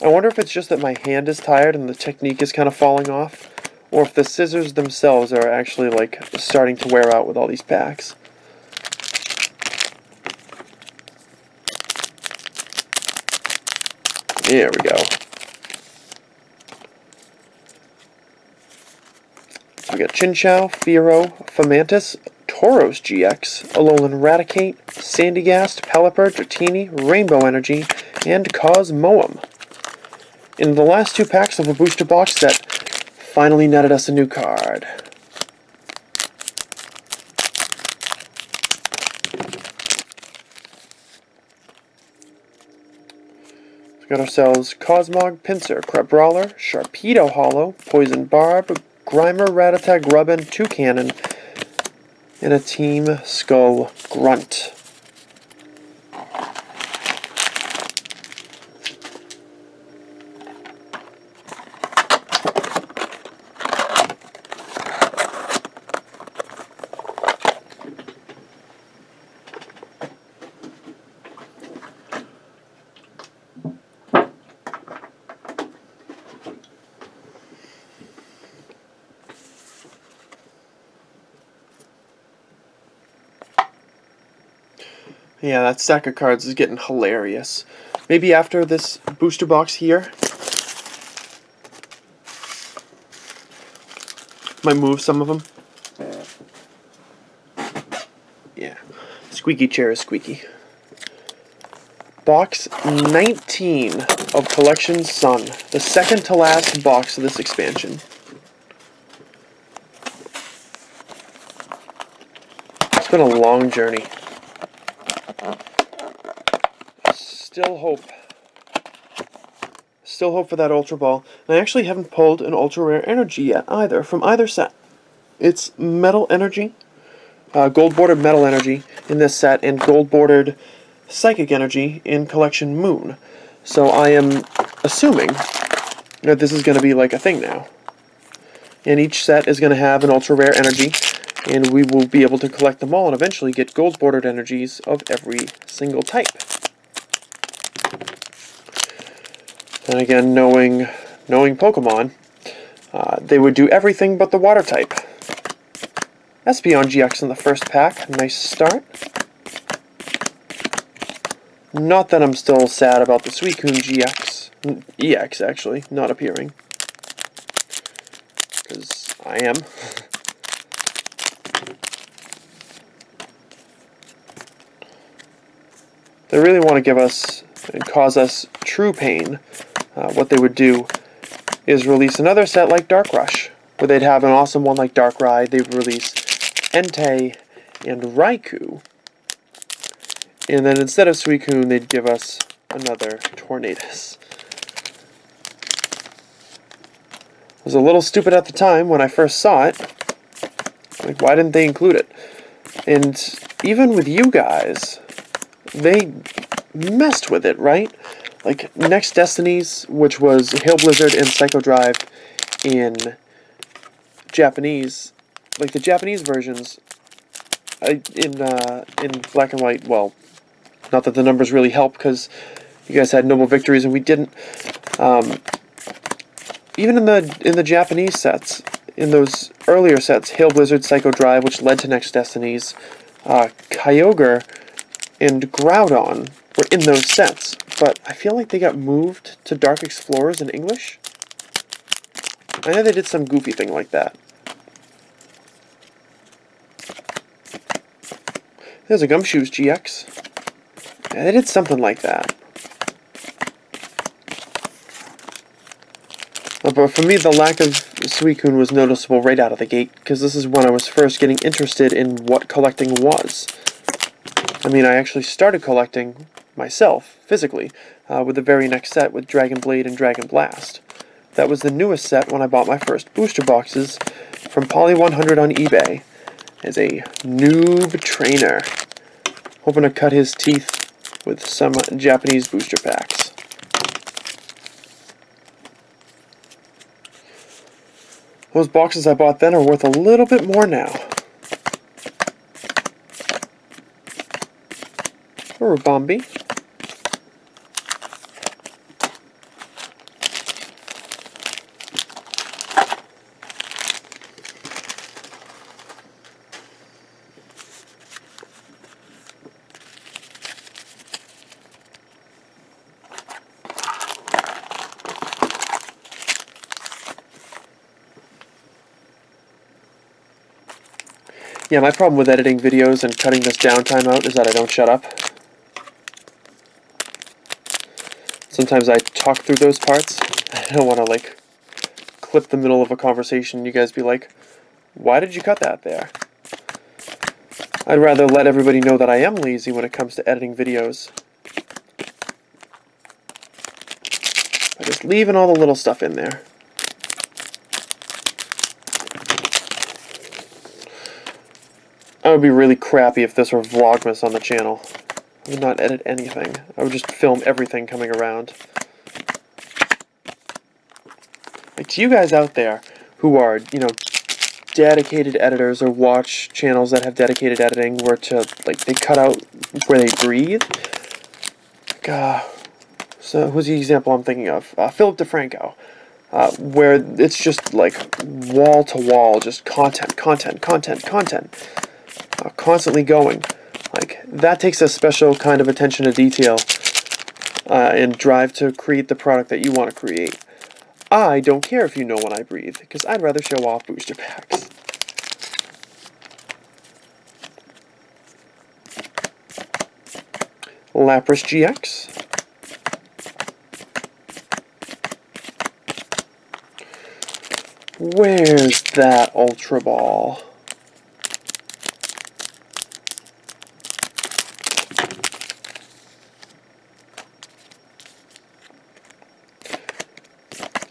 I wonder if it's just that my hand is tired and the technique is kind of falling off, or if the scissors themselves are actually like starting to wear out with all these packs. There we go. We got Chinchou, Fearow, Fomantis, Tauros GX, Alolan Raticate, Sandygast, Pelipper, Dratini, Rainbow Energy, and Cosmoem. In the last 2 packs of a booster box that finally netted us a new card. We've got ourselves Cosmog, Pinsir, Crabrawler, Sharpedo Hollow, Poison Barb, Grimer, Rattata, Grubbin, Toucannon, and a Team Skull Grunt. Yeah, that stack of cards is getting hilarious. Maybe after this booster box here, might move some of them. Yeah, squeaky chair is squeaky. Box 19 of Collection Sun, the second to last box of this expansion. It's been a long journey. Still hope for that Ultra Ball. And I actually haven't pulled an Ultra Rare Energy yet either, from either set. It's Metal Energy, gold-bordered Metal Energy in this set, and gold-bordered Psychic Energy in Collection Moon. So I am assuming that this is going to be like a thing now. And each set is going to have an Ultra Rare Energy, and we will be able to collect them all and eventually get gold-bordered energies of every single type. And again, knowing Pokemon, they would do everything but the water type. Espeon GX in the first pack, nice start. Not that I'm still sad about the Suicune GX, EX actually, not appearing. Because I am. They really want to give us and cause us true pain. What they would do is release another set like Dark Rush, where they'd have an awesome one like Dark Ride. They would release Entei and Raikou, and then instead of Suicune, they'd give us another Tornadus. It was a little stupid at the time when I first saw it. Like, why didn't they include it? And even with you guys, they messed with it, right? Like, Next Destinies, which was Hail Blizzard and Psycho Drive in Japanese, like the Japanese versions, in Black and White, well, not that the numbers really help because you guys had Noble Victories and we didn't. Even in the Japanese sets, in those earlier sets, Hail Blizzard, Psycho Drive, which led to Next Destinies, Kyogre and Groudon were in those sets, but I feel like they got moved to Dark Explorers in English. I know they did some goofy thing like that. There's a Gumshoos GX. Yeah, they did something like that. But for me, the lack of Suicune was noticeable right out of the gate, because this is when I was first getting interested in what collecting was. I mean, I actually started collecting myself, physically, with the very next set with Dragon Blade and Dragon Blast. That was the newest set when I bought my first booster boxes from Poly100 on eBay as a noob trainer, hoping to cut his teeth with some Japanese booster packs. Those boxes I bought then are worth a little bit more now. Or a Bombi. Yeah, my problem with editing videos and cutting this downtime out is that I don't shut up. Sometimes I talk through those parts. I don't want to, like, clip the middle of a conversation and you guys be like, why did you cut that there? I'd rather let everybody know that I am lazy when it comes to editing videos. By just leaving all the little stuff in there. I would be really crappy if this were Vlogmas on the channel. I would not edit anything. I would just film everything coming around. Like, to you guys out there who are, you know, dedicated editors or watch channels that have dedicated editing where to, like, they cut out where they breathe. Like, so who's the example I'm thinking of? Philip DeFranco. Where it's just, like, wall to wall, just content. Constantly going. Like, that takes a special kind of attention to detail and drive to create the product that you want to create. I don't care if you know when I breathe, because I'd rather show off booster packs. Lapras GX. Where's that Ultra Ball?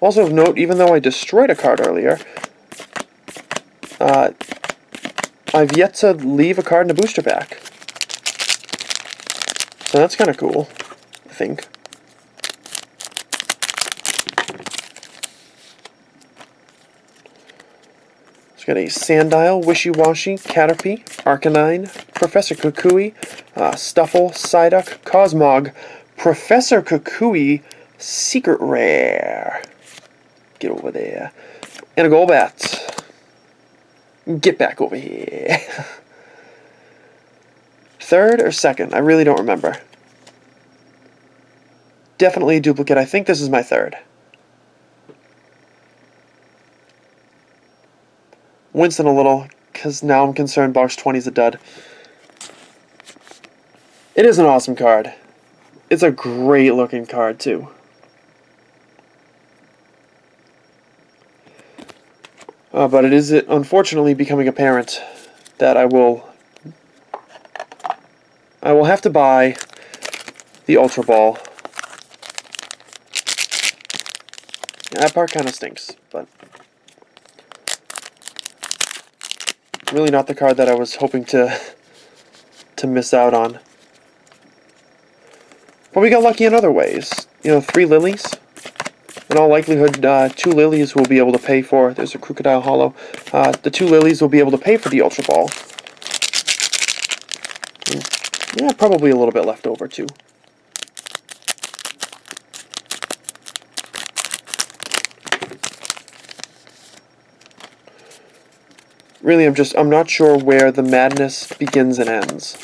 Also of note, even though I destroyed a card earlier, I've yet to leave a card in a booster pack. So that's kind of cool, I think. It's got a Sandile, Wishy-Washy, Caterpie, Arcanine, Professor Kukui, Stuffle, Psyduck, Cosmog, Professor Kukui, Secret Rare. Get over there. And a Golbat. Get back over here. Third or second? I really don't remember. definitely a duplicate. I think this is my third. Wincing a little, because now I'm concerned box 20 is a dud. It is an awesome card. It's a great looking card, too. But it is unfortunately becoming apparent that I will have to buy the Ultra Ball. That part kind of stinks, but really not the card that I was hoping to miss out on. But we got lucky in other ways. You know, 3 lilies. In all likelihood, 2 lilies will be able to pay for. There's a Crocodile Hollow. The 2 lilies will be able to pay for the Ultra Ball. And, yeah, probably a little bit left over too. Really, I'm not sure where the madness begins and ends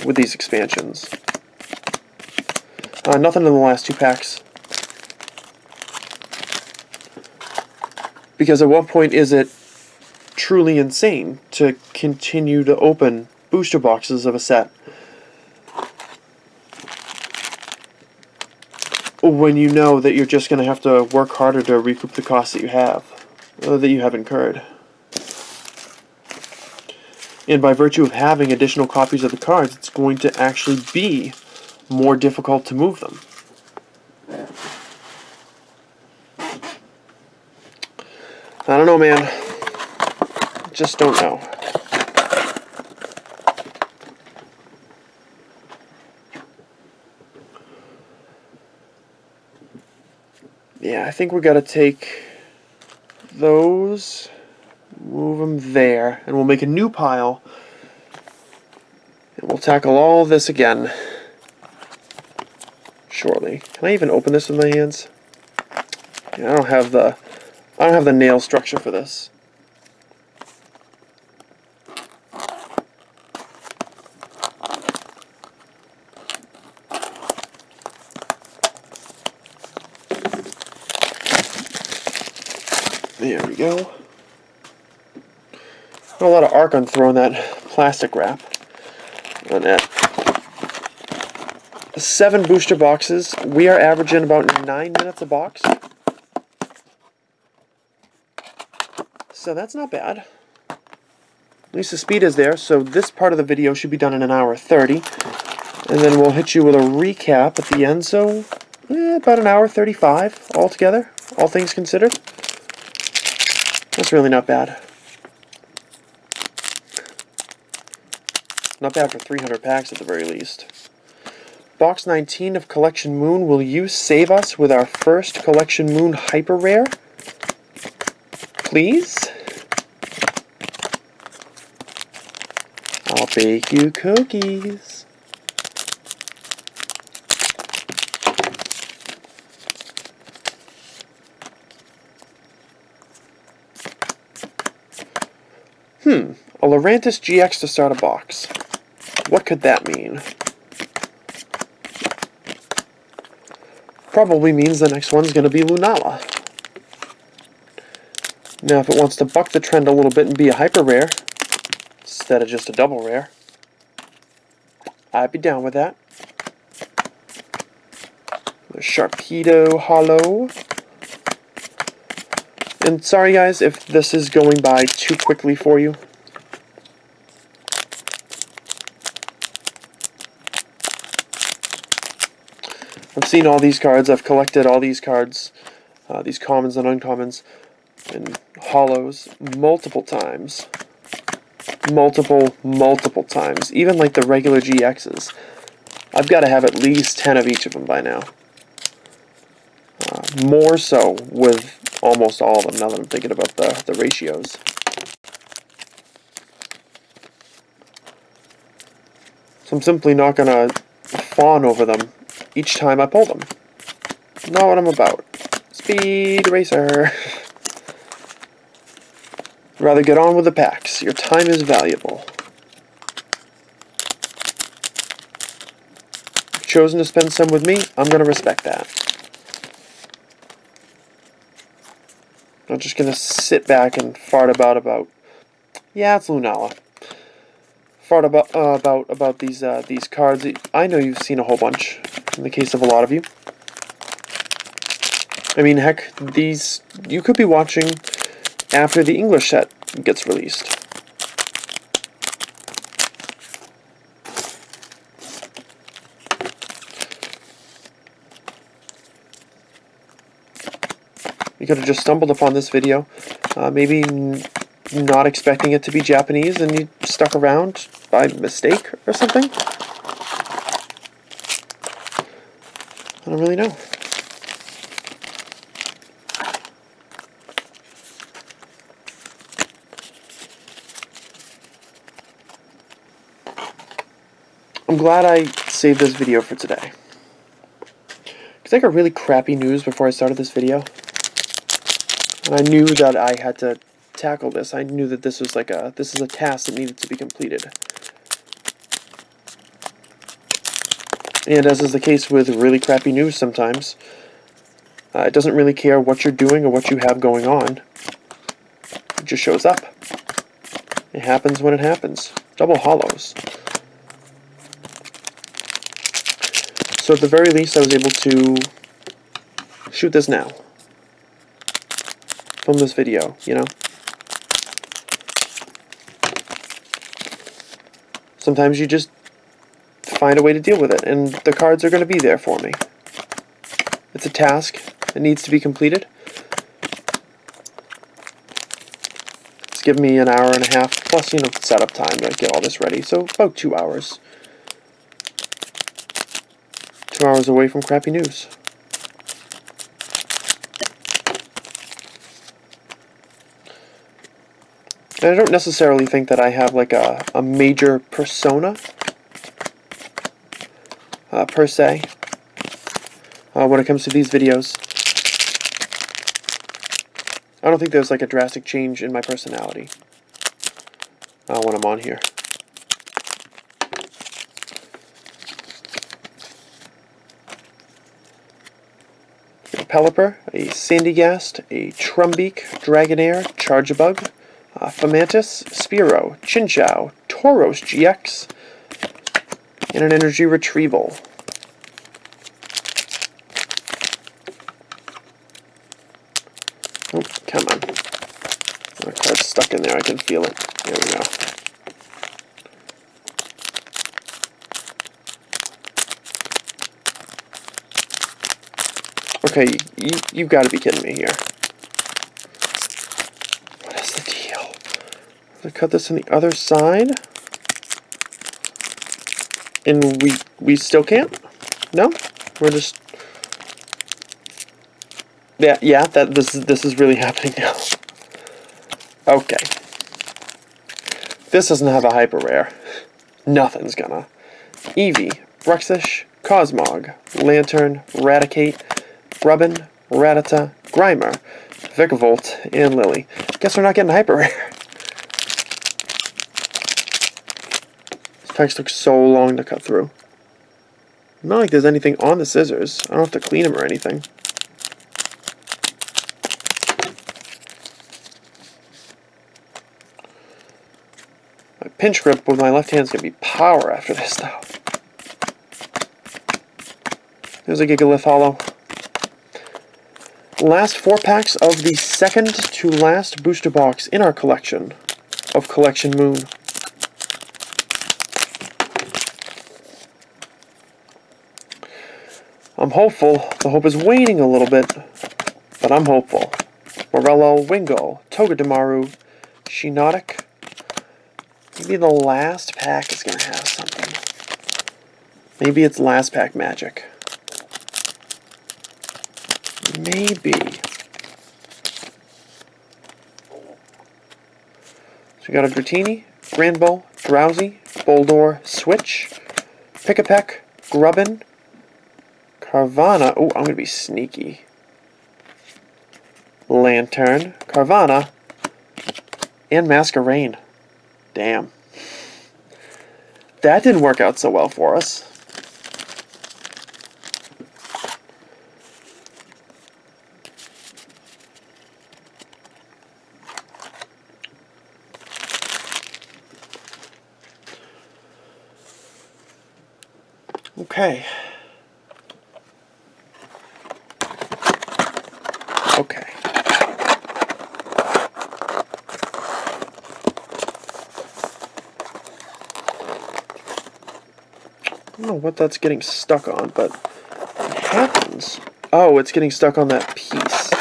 with these expansions. Nothing in the last 2 packs. Because at what point is it truly insane to continue to open booster boxes of a set when you know that you're just going to have to work harder to recoup the costs that you have incurred? And by virtue of having additional copies of the cards, it's going to actually be more difficult to move them. I don't know, man. Just don't know. Yeah, I think we gotta take those, move them there, and we'll make a new pile. And we'll tackle all this again shortly. Can I even open this with my hands? Yeah, I don't have the nail structure for this. There we go. Got a lot of arc on throwing that plastic wrap on that. 7 booster boxes. We are averaging about 9 minutes a box. So that's not bad. At least the speed is there, so this part of the video should be done in 1:30. And then we'll hit you with a recap at the end, so about 1:35 altogether, all things considered. That's really not bad. Not bad for 300 packs at the very least. Box 19 of Collection Moon, will you save us with our first Collection Moon Hyper Rare? Please? I'll bake you cookies. A Lurantis GX to start a box. What could that mean? Probably means the next one's going to be Lunala. Now, if it wants to buck the trend a little bit and be a hyper rare, instead of just a double rare, I'd be down with that. The Sharpedo Hollow. And sorry guys if this is going by too quickly for you. I've seen all these cards, I've collected all these cards, these commons and uncommons, and hollows multiple times. Multiple times. Even like the regular GXs. I've got to have at least 10 of each of them by now. More so with almost all of them, now that I'm thinking about the ratios. So I'm simply not going to fawn over them each time I pull them. Not what I'm about. Speed Racer. Rather get on with the packs. Your time is valuable. chosen to spend some with me, I'm going to respect that. I'm just going to sit back and fart about, yeah, it's Lunala. Fart about these cards. I know you've seen a whole bunch, in the case of a lot of you. I mean, heck, these, you could be watching after the English set gets released. You could have just stumbled upon this video, maybe not expecting it to be Japanese, and you stuck around by mistake or something? I don't really know. I'm glad I saved this video for today. Because I got really crappy news before I started this video. And I knew that I had to tackle this. I knew that this was this is a task that needed to be completed. And as is the case with really crappy news sometimes, it doesn't really care what you're doing or what you have going on. It just shows up. It happens when it happens. Double hollows. So at the very least, I was able to shoot this now. Film this video, you know? Sometimes you just find a way to deal with it, and the cards are going to be there for me. It's a task that needs to be completed. It's given me an hour and a half, plus, you know, setup time to get all this ready, so about 2 hours. 2 hours away from crappy news. And I don't necessarily think that I have like a major persona, per se, when it comes to these videos. I don't think there's like a drastic change in my personality when I'm on here. A Pelipper, a Sandygast, a Trumbeak, Dragonair, Charjabug, Fomantis, Spearow, Chinchou, Tauros GX, and an Energy Retrieval. Oh, come on. The card's stuck in there, I can feel it. There we go. Okay, you've got to be kidding me here. What is the deal? I cut this on the other side? And we still can't? No? We're just... Yeah, this is really happening now. Okay. This doesn't have a hyper rare. Nothing's gonna. Eevee, Bruxish, Cosmog, Lantern, Raticate, Grubbin, Rattata, Grimer, Vikavolt, and Lily. Guess we're not getting hyper rare. This text took so long to cut through. Not like there's anything on the scissors. I don't have to clean them or anything. My pinch grip with my left hand is going to be power after this, though. There's a Gigalith Hollow. Last 4 packs of the second to last booster box in our collection of Collection Moon. I'm hopeful. The hope is waning a little bit, but I'm hopeful. Morello, Wingull, Togedemaru, Shiinotic. Maybe the last pack is going to have something. Maybe it's last pack magic. Maybe. So we got a Dratini, Granbull, Drowsy, Boldore, Switch, Pick-a-Peck, Grubbin, Carvana. Oh, I'm going to be sneaky. Lantern, Carvana, and Masquerain. Damn. That didn't work out so well for us. Okay. Okay. I don't know what that's getting stuck on, but it happens. Oh, it's getting stuck on that piece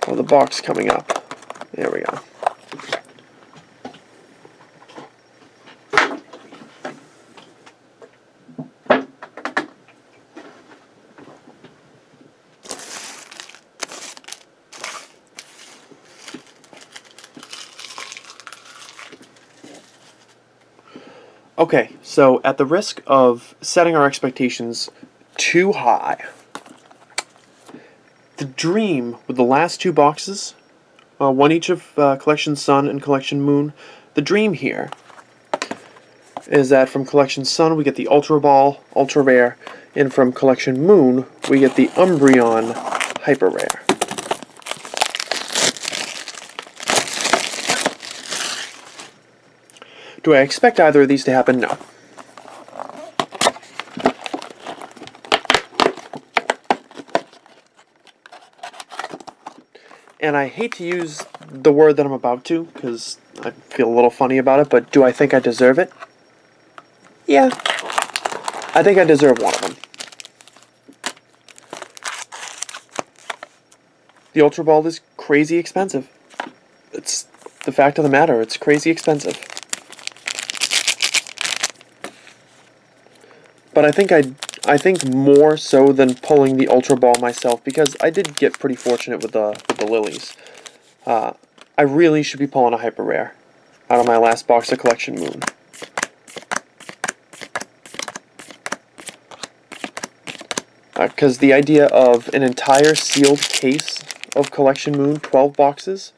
of the box coming up. There we go. Okay, so at the risk of setting our expectations too high, the dream with the last two boxes, one each of Collection Sun and Collection Moon, the dream here is that from Collection Sun we get the Ultra Ball, Ultra Rare, and from Collection Moon we get the Umbreon Hyper Rare. Do I expect either of these to happen? No. And I hate to use the word that I'm about to, because I feel a little funny about it, but do I think I deserve it? Yeah. I think I deserve one of them. The Ultra Ball is crazy expensive. It's the fact of the matter, it's crazy expensive. But I think more so than pulling the Ultra Ball myself, because I did get pretty fortunate with the Lilies. I really should be pulling a Hyper Rare out of my last box of Collection Moon. Because the idea of an entire sealed case of Collection Moon, 12 boxes,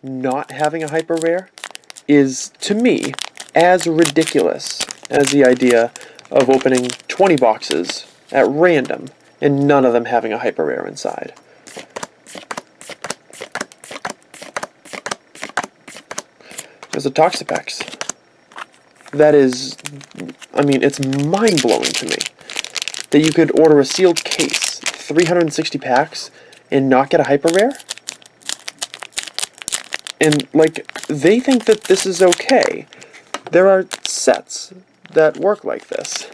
not having a Hyper Rare, is, to me, as ridiculous as the idea of opening 20 boxes at random and none of them having a Hyper Rare inside. There's a Toxapex. That is, I mean, it's mind-blowing to me that you could order a sealed case, 360 packs, and not get a Hyper Rare? And, like, they think that this is okay. There are sets that work like this.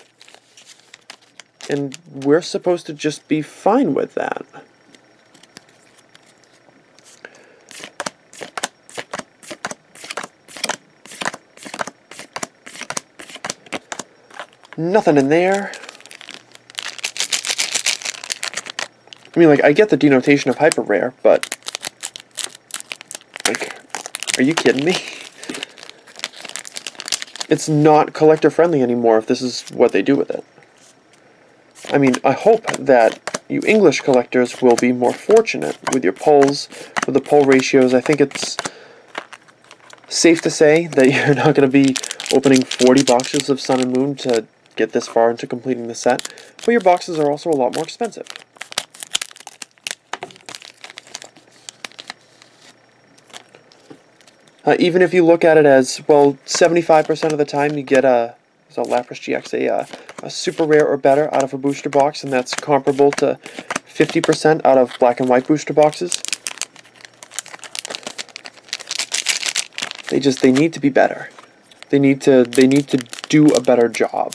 And we're supposed to just be fine with that. Nothing in there. I mean, like, I get the denotation of Hyper Rare, but, like, are you kidding me? It's not collector friendly anymore if this is what they do with it. I mean, I hope that you English collectors will be more fortunate with your pulls, with the pull ratios. I think it's safe to say that you're not going to be opening 40 boxes of Sun and Moon to get this far into completing the set, but your boxes are also a lot more expensive. Even if you look at it as, well, 75% of the time you get a Lapras GX, a super rare or better out of a booster box, and that's comparable to 50% out of black and white booster boxes. They need to be better. They need to do a better job.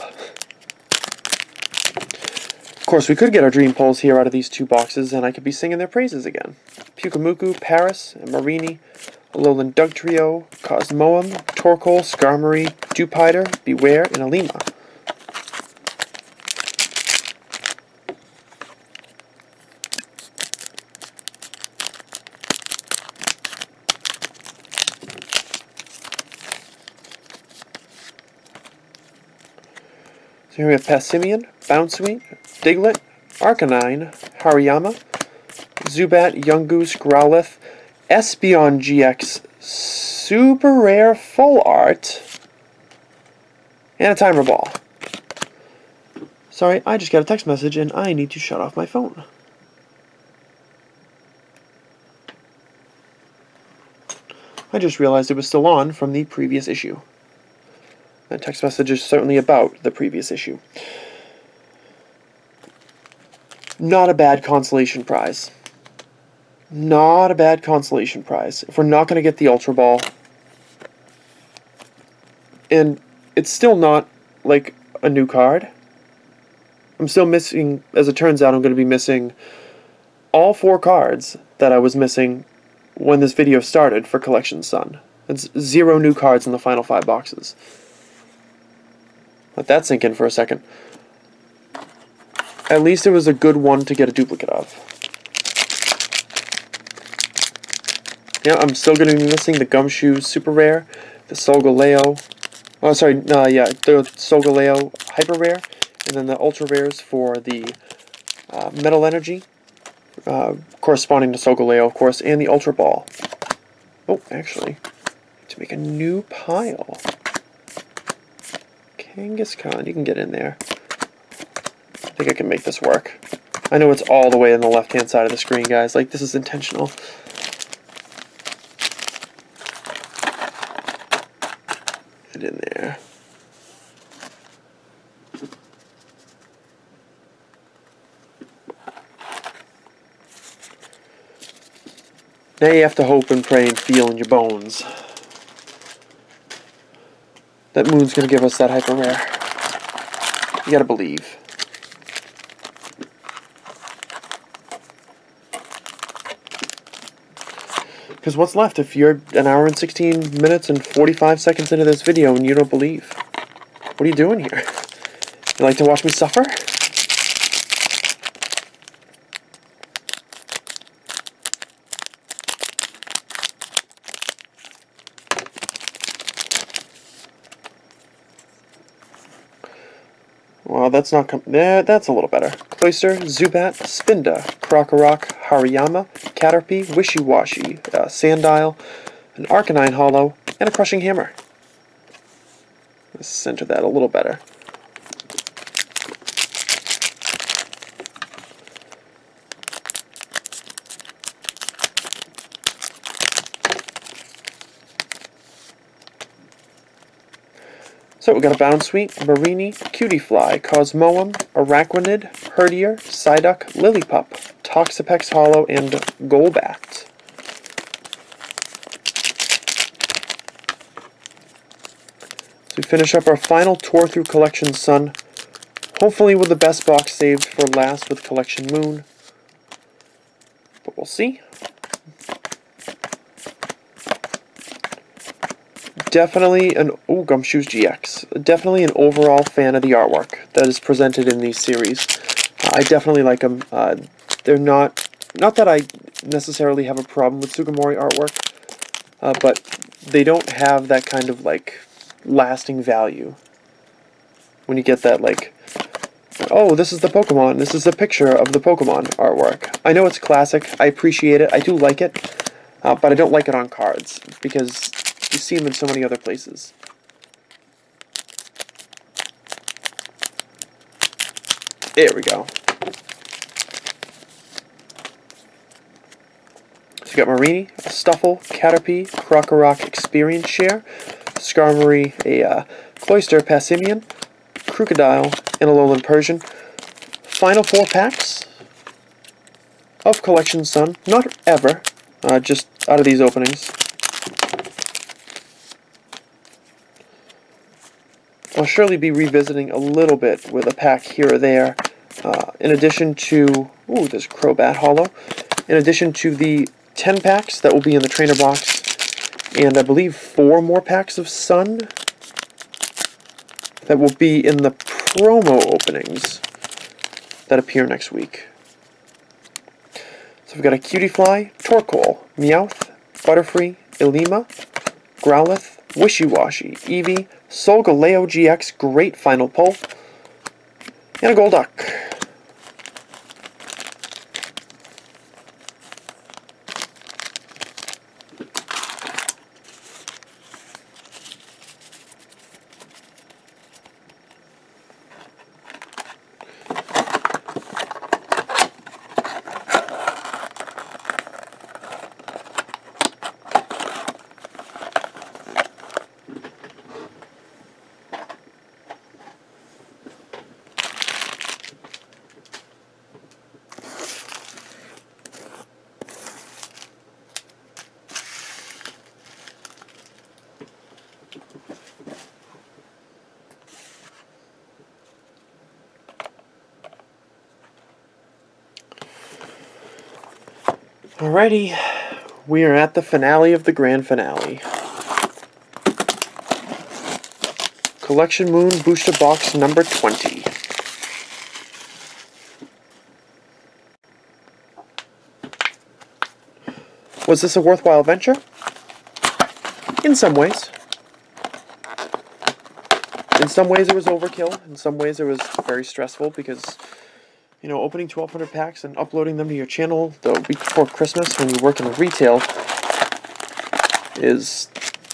Of course, we could get our dream pulls here out of these two boxes, and I could be singing their praises again. Pukamuku, Paris, and Marini, Alolan Dugtrio, Cosmoem, Torkoal, Skarmory, Dewpider, Beware, and Alima. So here we have Passimian, Bounsweet, Diglett, Arcanine, Hariyama, Zubat, Yungoos, Growlithe, Espeon GX, Super Rare Full Art, and a Timer Ball. Sorry, I just got a text message and I need to shut off my phone. I just realized it was still on from the previous issue. A text message is certainly about the previous issue. Not a bad consolation prize. Not a bad consolation prize. If we're not going to get the Ultra Ball, and it's still not like a new card, I'm still missing, as it turns out, I'm going to be missing all 4 cards that I was missing when this video started for Collection Sun. It's 0 new cards in the final 5 boxes. Let that sink in for a second. At least it was a good one to get a duplicate of. Yeah, I'm still going to be missing the Gumshoe Super Rare, the Solgaleo, the Solgaleo Hyper Rare, and then the Ultra Rares for the Metal Energy, corresponding to Solgaleo, of course, and the Ultra Ball. Oh, actually, to make a new pile. Kangaskhan, you can get in there. I think I can make this work. I know it's all the way on the left-hand side of the screen, guys. Like, this is intentional. Get in there. Now you have to hope and pray and feel in your bones that Moon's going to give us that Hyper Rare. You gotta believe. Because what's left if you're an hour and 16 minutes and 45 seconds into this video and you don't believe? What are you doing here? You like to watch me suffer? Well, that's not that's a little better. Cloyster, Zubat, Spinda, Krokorok, Hariyama, Caterpie, Wishy-Washy, Sandile, an Arcanine Hollow, and a Crushing Hammer. Let's center that a little better. So we got a Bounsweet, Marini, Cutiefly, Cosmoem, Araquanid, Herdier, Psyduck, Lillipup, Toxapex Hollow, and Golbat. So we finish up our final tour through Collection Sun, hopefully with the best box saved for last with Collection Moon. But we'll see. Definitely an Gumshoes GX. Definitely an overall fan of the artwork that is presented in these series. I definitely like them. They're not that I necessarily have a problem with Sugimori artwork, but they don't have that kind of like lasting value. When you get that like, oh, this is the Pokemon. This is a picture of the Pokemon artwork. I know it's classic. I appreciate it. I do like it, but I don't like it on cards because you see them in so many other places. There we go. So you got Marini, a Stuffle, Caterpie, Krokorok Experience Share, Skarmory, a Cloyster Passimian, Crocodile, and a Alolan Persian. Final 4 packs of Collection Sun. Not ever, just out of these openings. I'll surely be revisiting a little bit with a pack here or there, in addition to, this Crobat Hollow, in addition to the 10 packs that will be in the trainer box, and I believe 4 more packs of Sun that will be in the promo openings that appear next week. So we've got a Cutiefly, Torkoal, Meowth, Butterfree, Ilima, Growlithe, Wishy-Washy, Eevee, Solgaleo GX, great final pull, and a Golduck. Alrighty, we are at the finale of the grand finale. Collection Moon Booster Box number 20. Was this a worthwhile venture? In some ways. In some ways it was overkill. In some ways it was very stressful because, you know, opening 1,200 packs and uploading them to your channel the week before Christmas when you work in retail is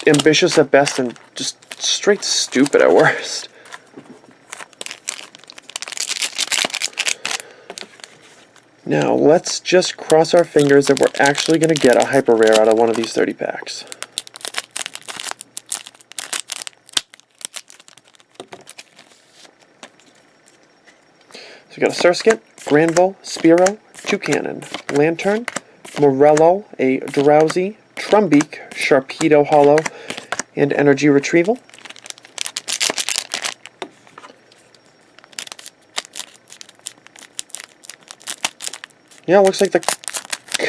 ambitious at best and just straight stupid at worst. Now, let's just cross our fingers that we're actually going to get a hyper rare out of one of these 30 packs. So we got a Surskit, Granville, Spearow, Toucannon, Lantern, Morello, a Drowsy, Trumbeak, Sharpedo Hollow, and Energy Retrieval. Yeah, it looks like the...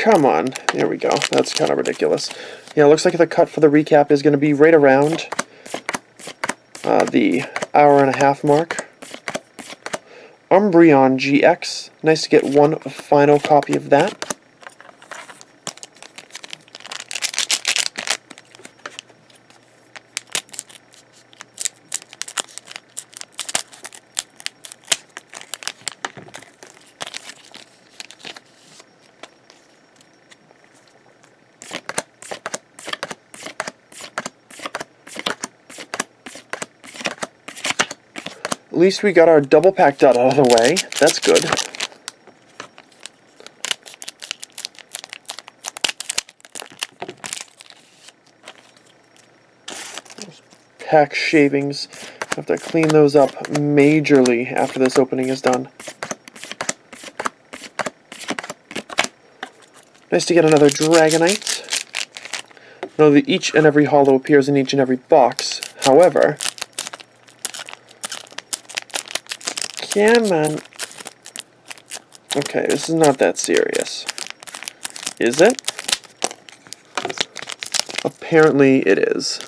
Come on. There we go. That's kind of ridiculous. Yeah, it looks like the cut for the recap is going to be right around the hour-and-a-half mark. Umbreon GX. Nice to get one final copy of that. At least we got our double pack dot out of the way. That's good. Those pack shavings. I have to clean those up majorly after this opening is done. Nice to get another Dragonite. Know that each and every holo appears in each and every box. However, come on. Okay, this is not that serious. Is it? Apparently it is.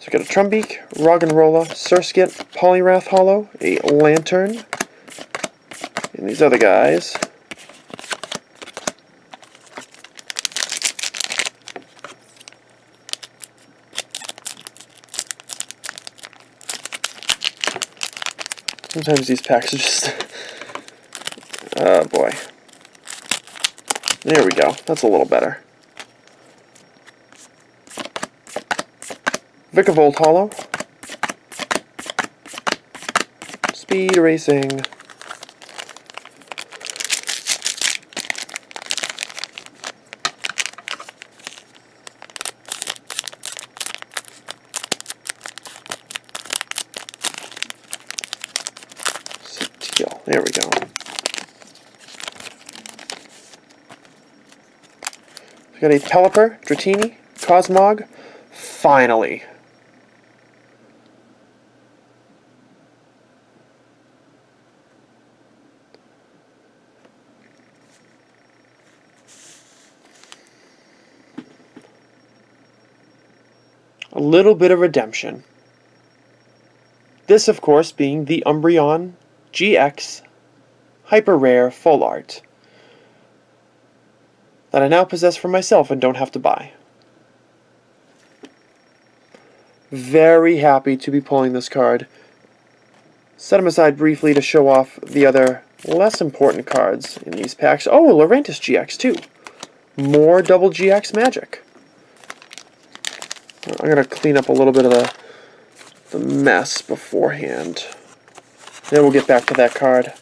So we got a Trumbeak, Roggenrola, Surskit, Poliwrath Hollow, a Lantern, and these other guys. Sometimes these packs are just... oh boy. There we go. That's a little better. Vikavolt Hollow. Speed Racing. There we go. We got a Pelipper, Dratini, Cosmog. Finally. A little bit of redemption. This, of course, being the Umbreon GX Hyper Rare Full Art that I now possess for myself and don't have to buy. Very happy to be pulling this card. Set him aside briefly to show off the other less important cards in these packs. Oh, Lurantis GX too. More double GX magic. I'm going to clean up a little bit of the mess beforehand. Then we'll get back to that card.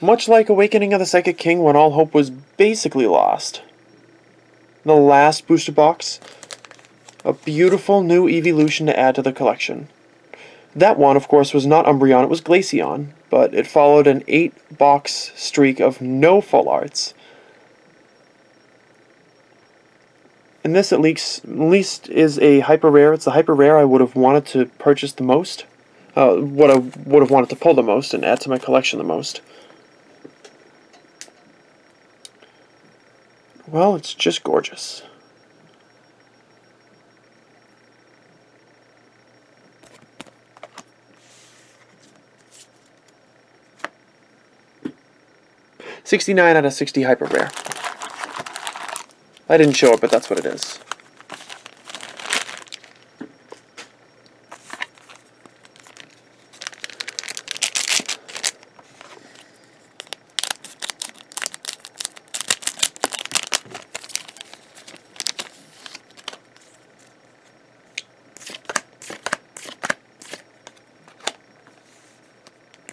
Much like Awakening of the Psychic King when all hope was basically lost. The last booster box, a beautiful new evolution to add to the collection. That one, of course, was not Umbreon, it was Glaceon, but it followed an 8-box streak of no full arts. And this at least is a hyper rare. It's the hyper rare I would have wanted to purchase the most. What I would have wanted to pull the most and add to my collection the most. Well, it's just gorgeous. $69 out of 60 hyper rare. I didn't show it, but that's what it is.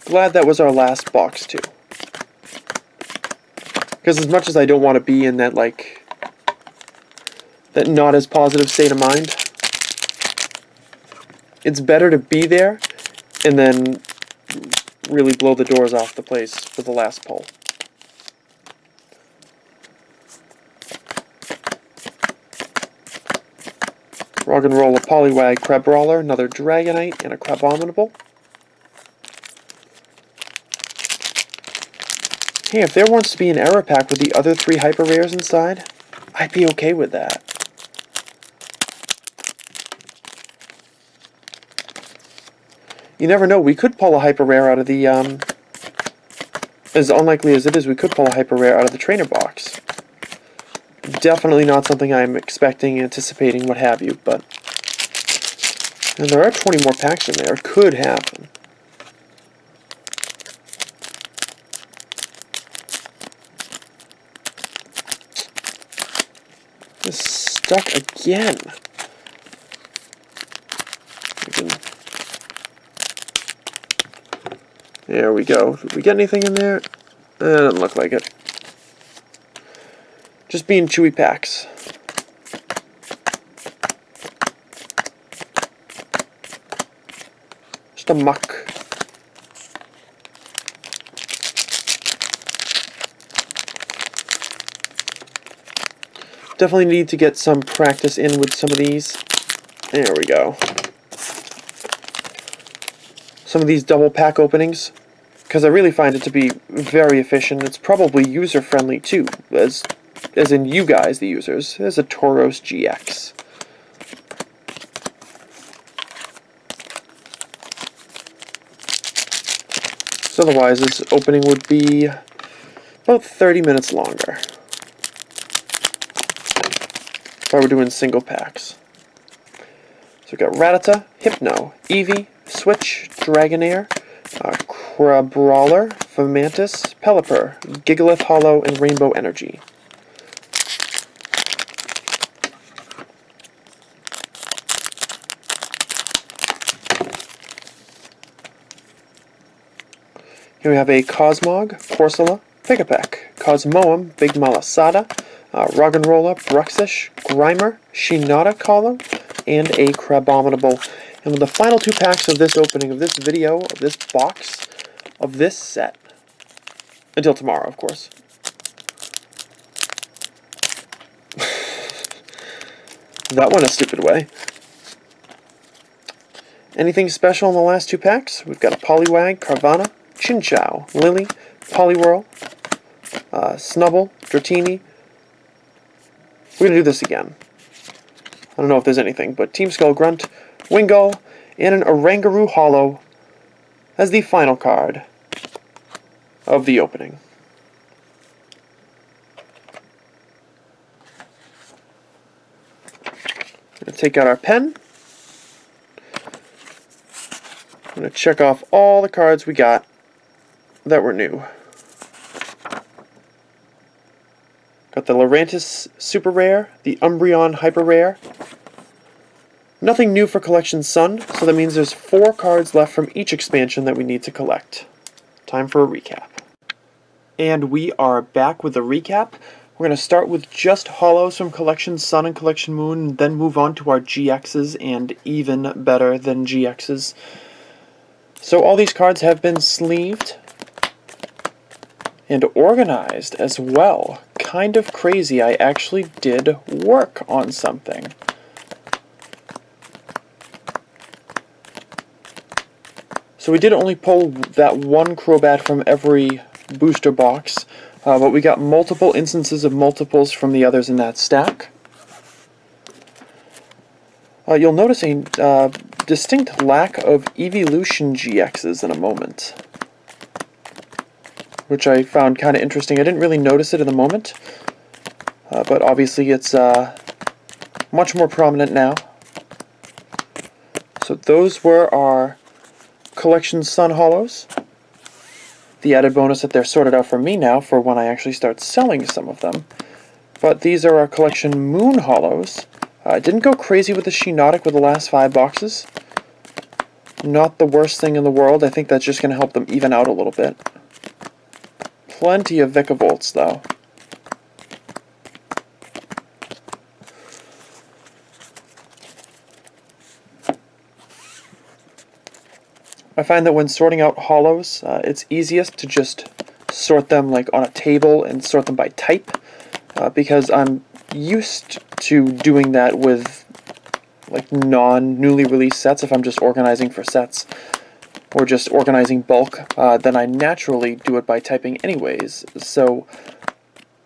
Glad that was our last box, too. Because as much as I don't want to be in that, like, that not as positive state of mind, it's better to be there and then really blow the doors off the place for the last pull. Rock and Roll, a Poliwag Crabrawler, another Dragonite, and a Crabominable. Hey, if there wants to be an error pack with the other 3 hyper rares inside, I'd be okay with that. You never know, we could pull a hyper rare out of the, as unlikely as it is, we could pull a hyper rare out of the trainer box. Definitely not something I'm expecting, anticipating, what have you, but and there are 20 more packs in there. It could happen. It's stuck again. There we go. Did we get anything in there? Doesn't look like it. Just being chewy packs. Just a muck. Definitely need to get some practice in with some of these. There we go. Some of these double pack openings, because I really find it to be very efficient. It's probably user friendly too, as in you guys, the users. There's a Tauros GX. So otherwise, this opening would be about 30 minutes longer if I were doing single packs. So we've got Rattata, Hypno, Eevee, Switch, Dragonair, Crabrawler, Fomantis, Pelipper, Gigalith Hollow, and Rainbow Energy. Here we have a Cosmog, Corsola, Pikapek, Cosmoem, Big Malasada, Roggenrola, Bruxish, Grimer, Shinada Hollow, and a Crabominable. And with the final 2 packs of this opening, of this video, of this box, of this set. Until tomorrow, of course. That went a stupid way. Anything special in the last 2 packs? We've got a Poliwag, Carvanha, Chinchou, Lily, Poliwhirl, Snubble, Dratini. We're going to do this again. I don't know if there's anything, but Team Skull Grunt, Wingull, and an Oranguru Hollow as the final card of the opening. I'm going to take out our pen. I'm going to check off all the cards we got that were new. Got the Lurantis Super Rare, the Umbreon Hyper Rare. Nothing new for Collection Sun, so that means there's 4 cards left from each expansion that we need to collect. Time for a recap. And we are back with a recap. We're going to start with just Hollows from Collection Sun and Collection Moon, and then move on to our GXs and even better than GXs. So all these cards have been sleeved. and organized as well. Kind of crazy. I actually did work on something. So we did only pull that one Crobat from every booster box, but we got multiple instances of multiples from the others in that stack. You'll notice a distinct lack of Evolution GXs in a moment, which I found kind of interesting. I didn't really notice it in the moment, but obviously it's much more prominent now. So those were our Collection Sun Hollows. The added bonus that they're sorted out for me now for when I actually start selling some of them. But these are our Collection Moon Hollows. I didn't go crazy with the Sheenotic with the last 5 boxes. Not the worst thing in the world. I think that's just going to help them even out a little bit. Plenty of Vicavolts, though. I find that when sorting out hollows, it's easiest to just sort them like on a table and sort them by type, because I'm used to doing that with like non-newly released sets. If I'm just organizing for sets or just organizing bulk, then I naturally do it by typing anyways. So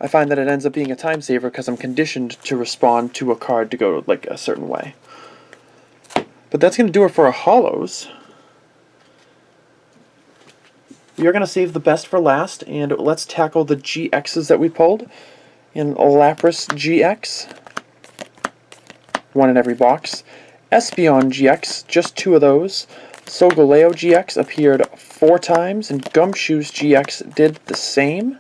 I find that it ends up being a time saver because I'm conditioned to respond to a card to go like a certain way. But that's going to do it for our hollows. We are going to save the best for last, and let's tackle the GXs that we pulled. In Lapras GX, 1 in every box. Espeon GX, just 2 of those. Solgaleo GX appeared 4 times, and Gumshoos GX did the same.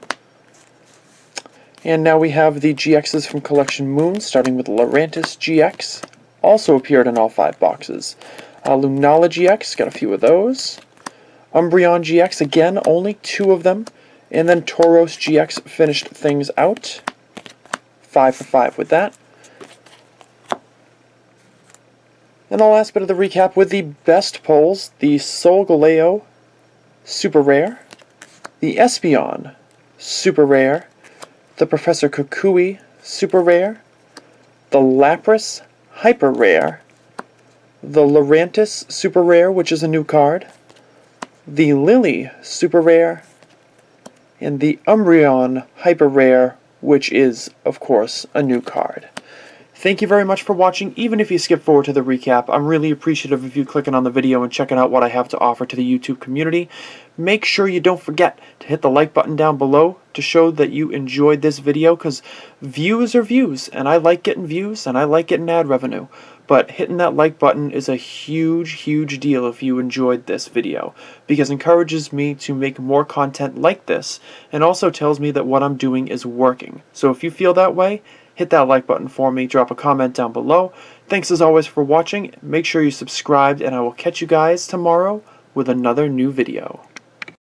And now we have the GXs from Collection Moon, starting with Lurantis GX, also appeared in all 5 boxes. Lunala GX, got a few of those. Umbreon GX, again, only 2 of them. And then Tauros GX finished things out. 5 for 5 with that. And the last bit of the recap with the best pulls, the Solgaleo Super Rare, the Espeon Super Rare, the Professor Kukui Super Rare, the Lapras Hyper Rare, the Lurantis Super Rare, which is a new card, the Lily Super Rare, and the Umbreon Hyper Rare, which is, of course, a new card. Thank you very much for watching. Even if you skip forward to the recap, I'm really appreciative of you clicking on the video and checking out what I have to offer to the YouTube community. Make sure you don't forget to hit the like button down below to show that you enjoyed this video, because views are views, and I like getting views, and I like getting ad revenue. But hitting that like button is a huge, huge deal if you enjoyed this video, because it encourages me to make more content like this, and also tells me that what I'm doing is working. So if you feel that way, hit that like button for me, drop a comment down below. Thanks as always for watching, make sure you subscribed, and I will catch you guys tomorrow with another new video.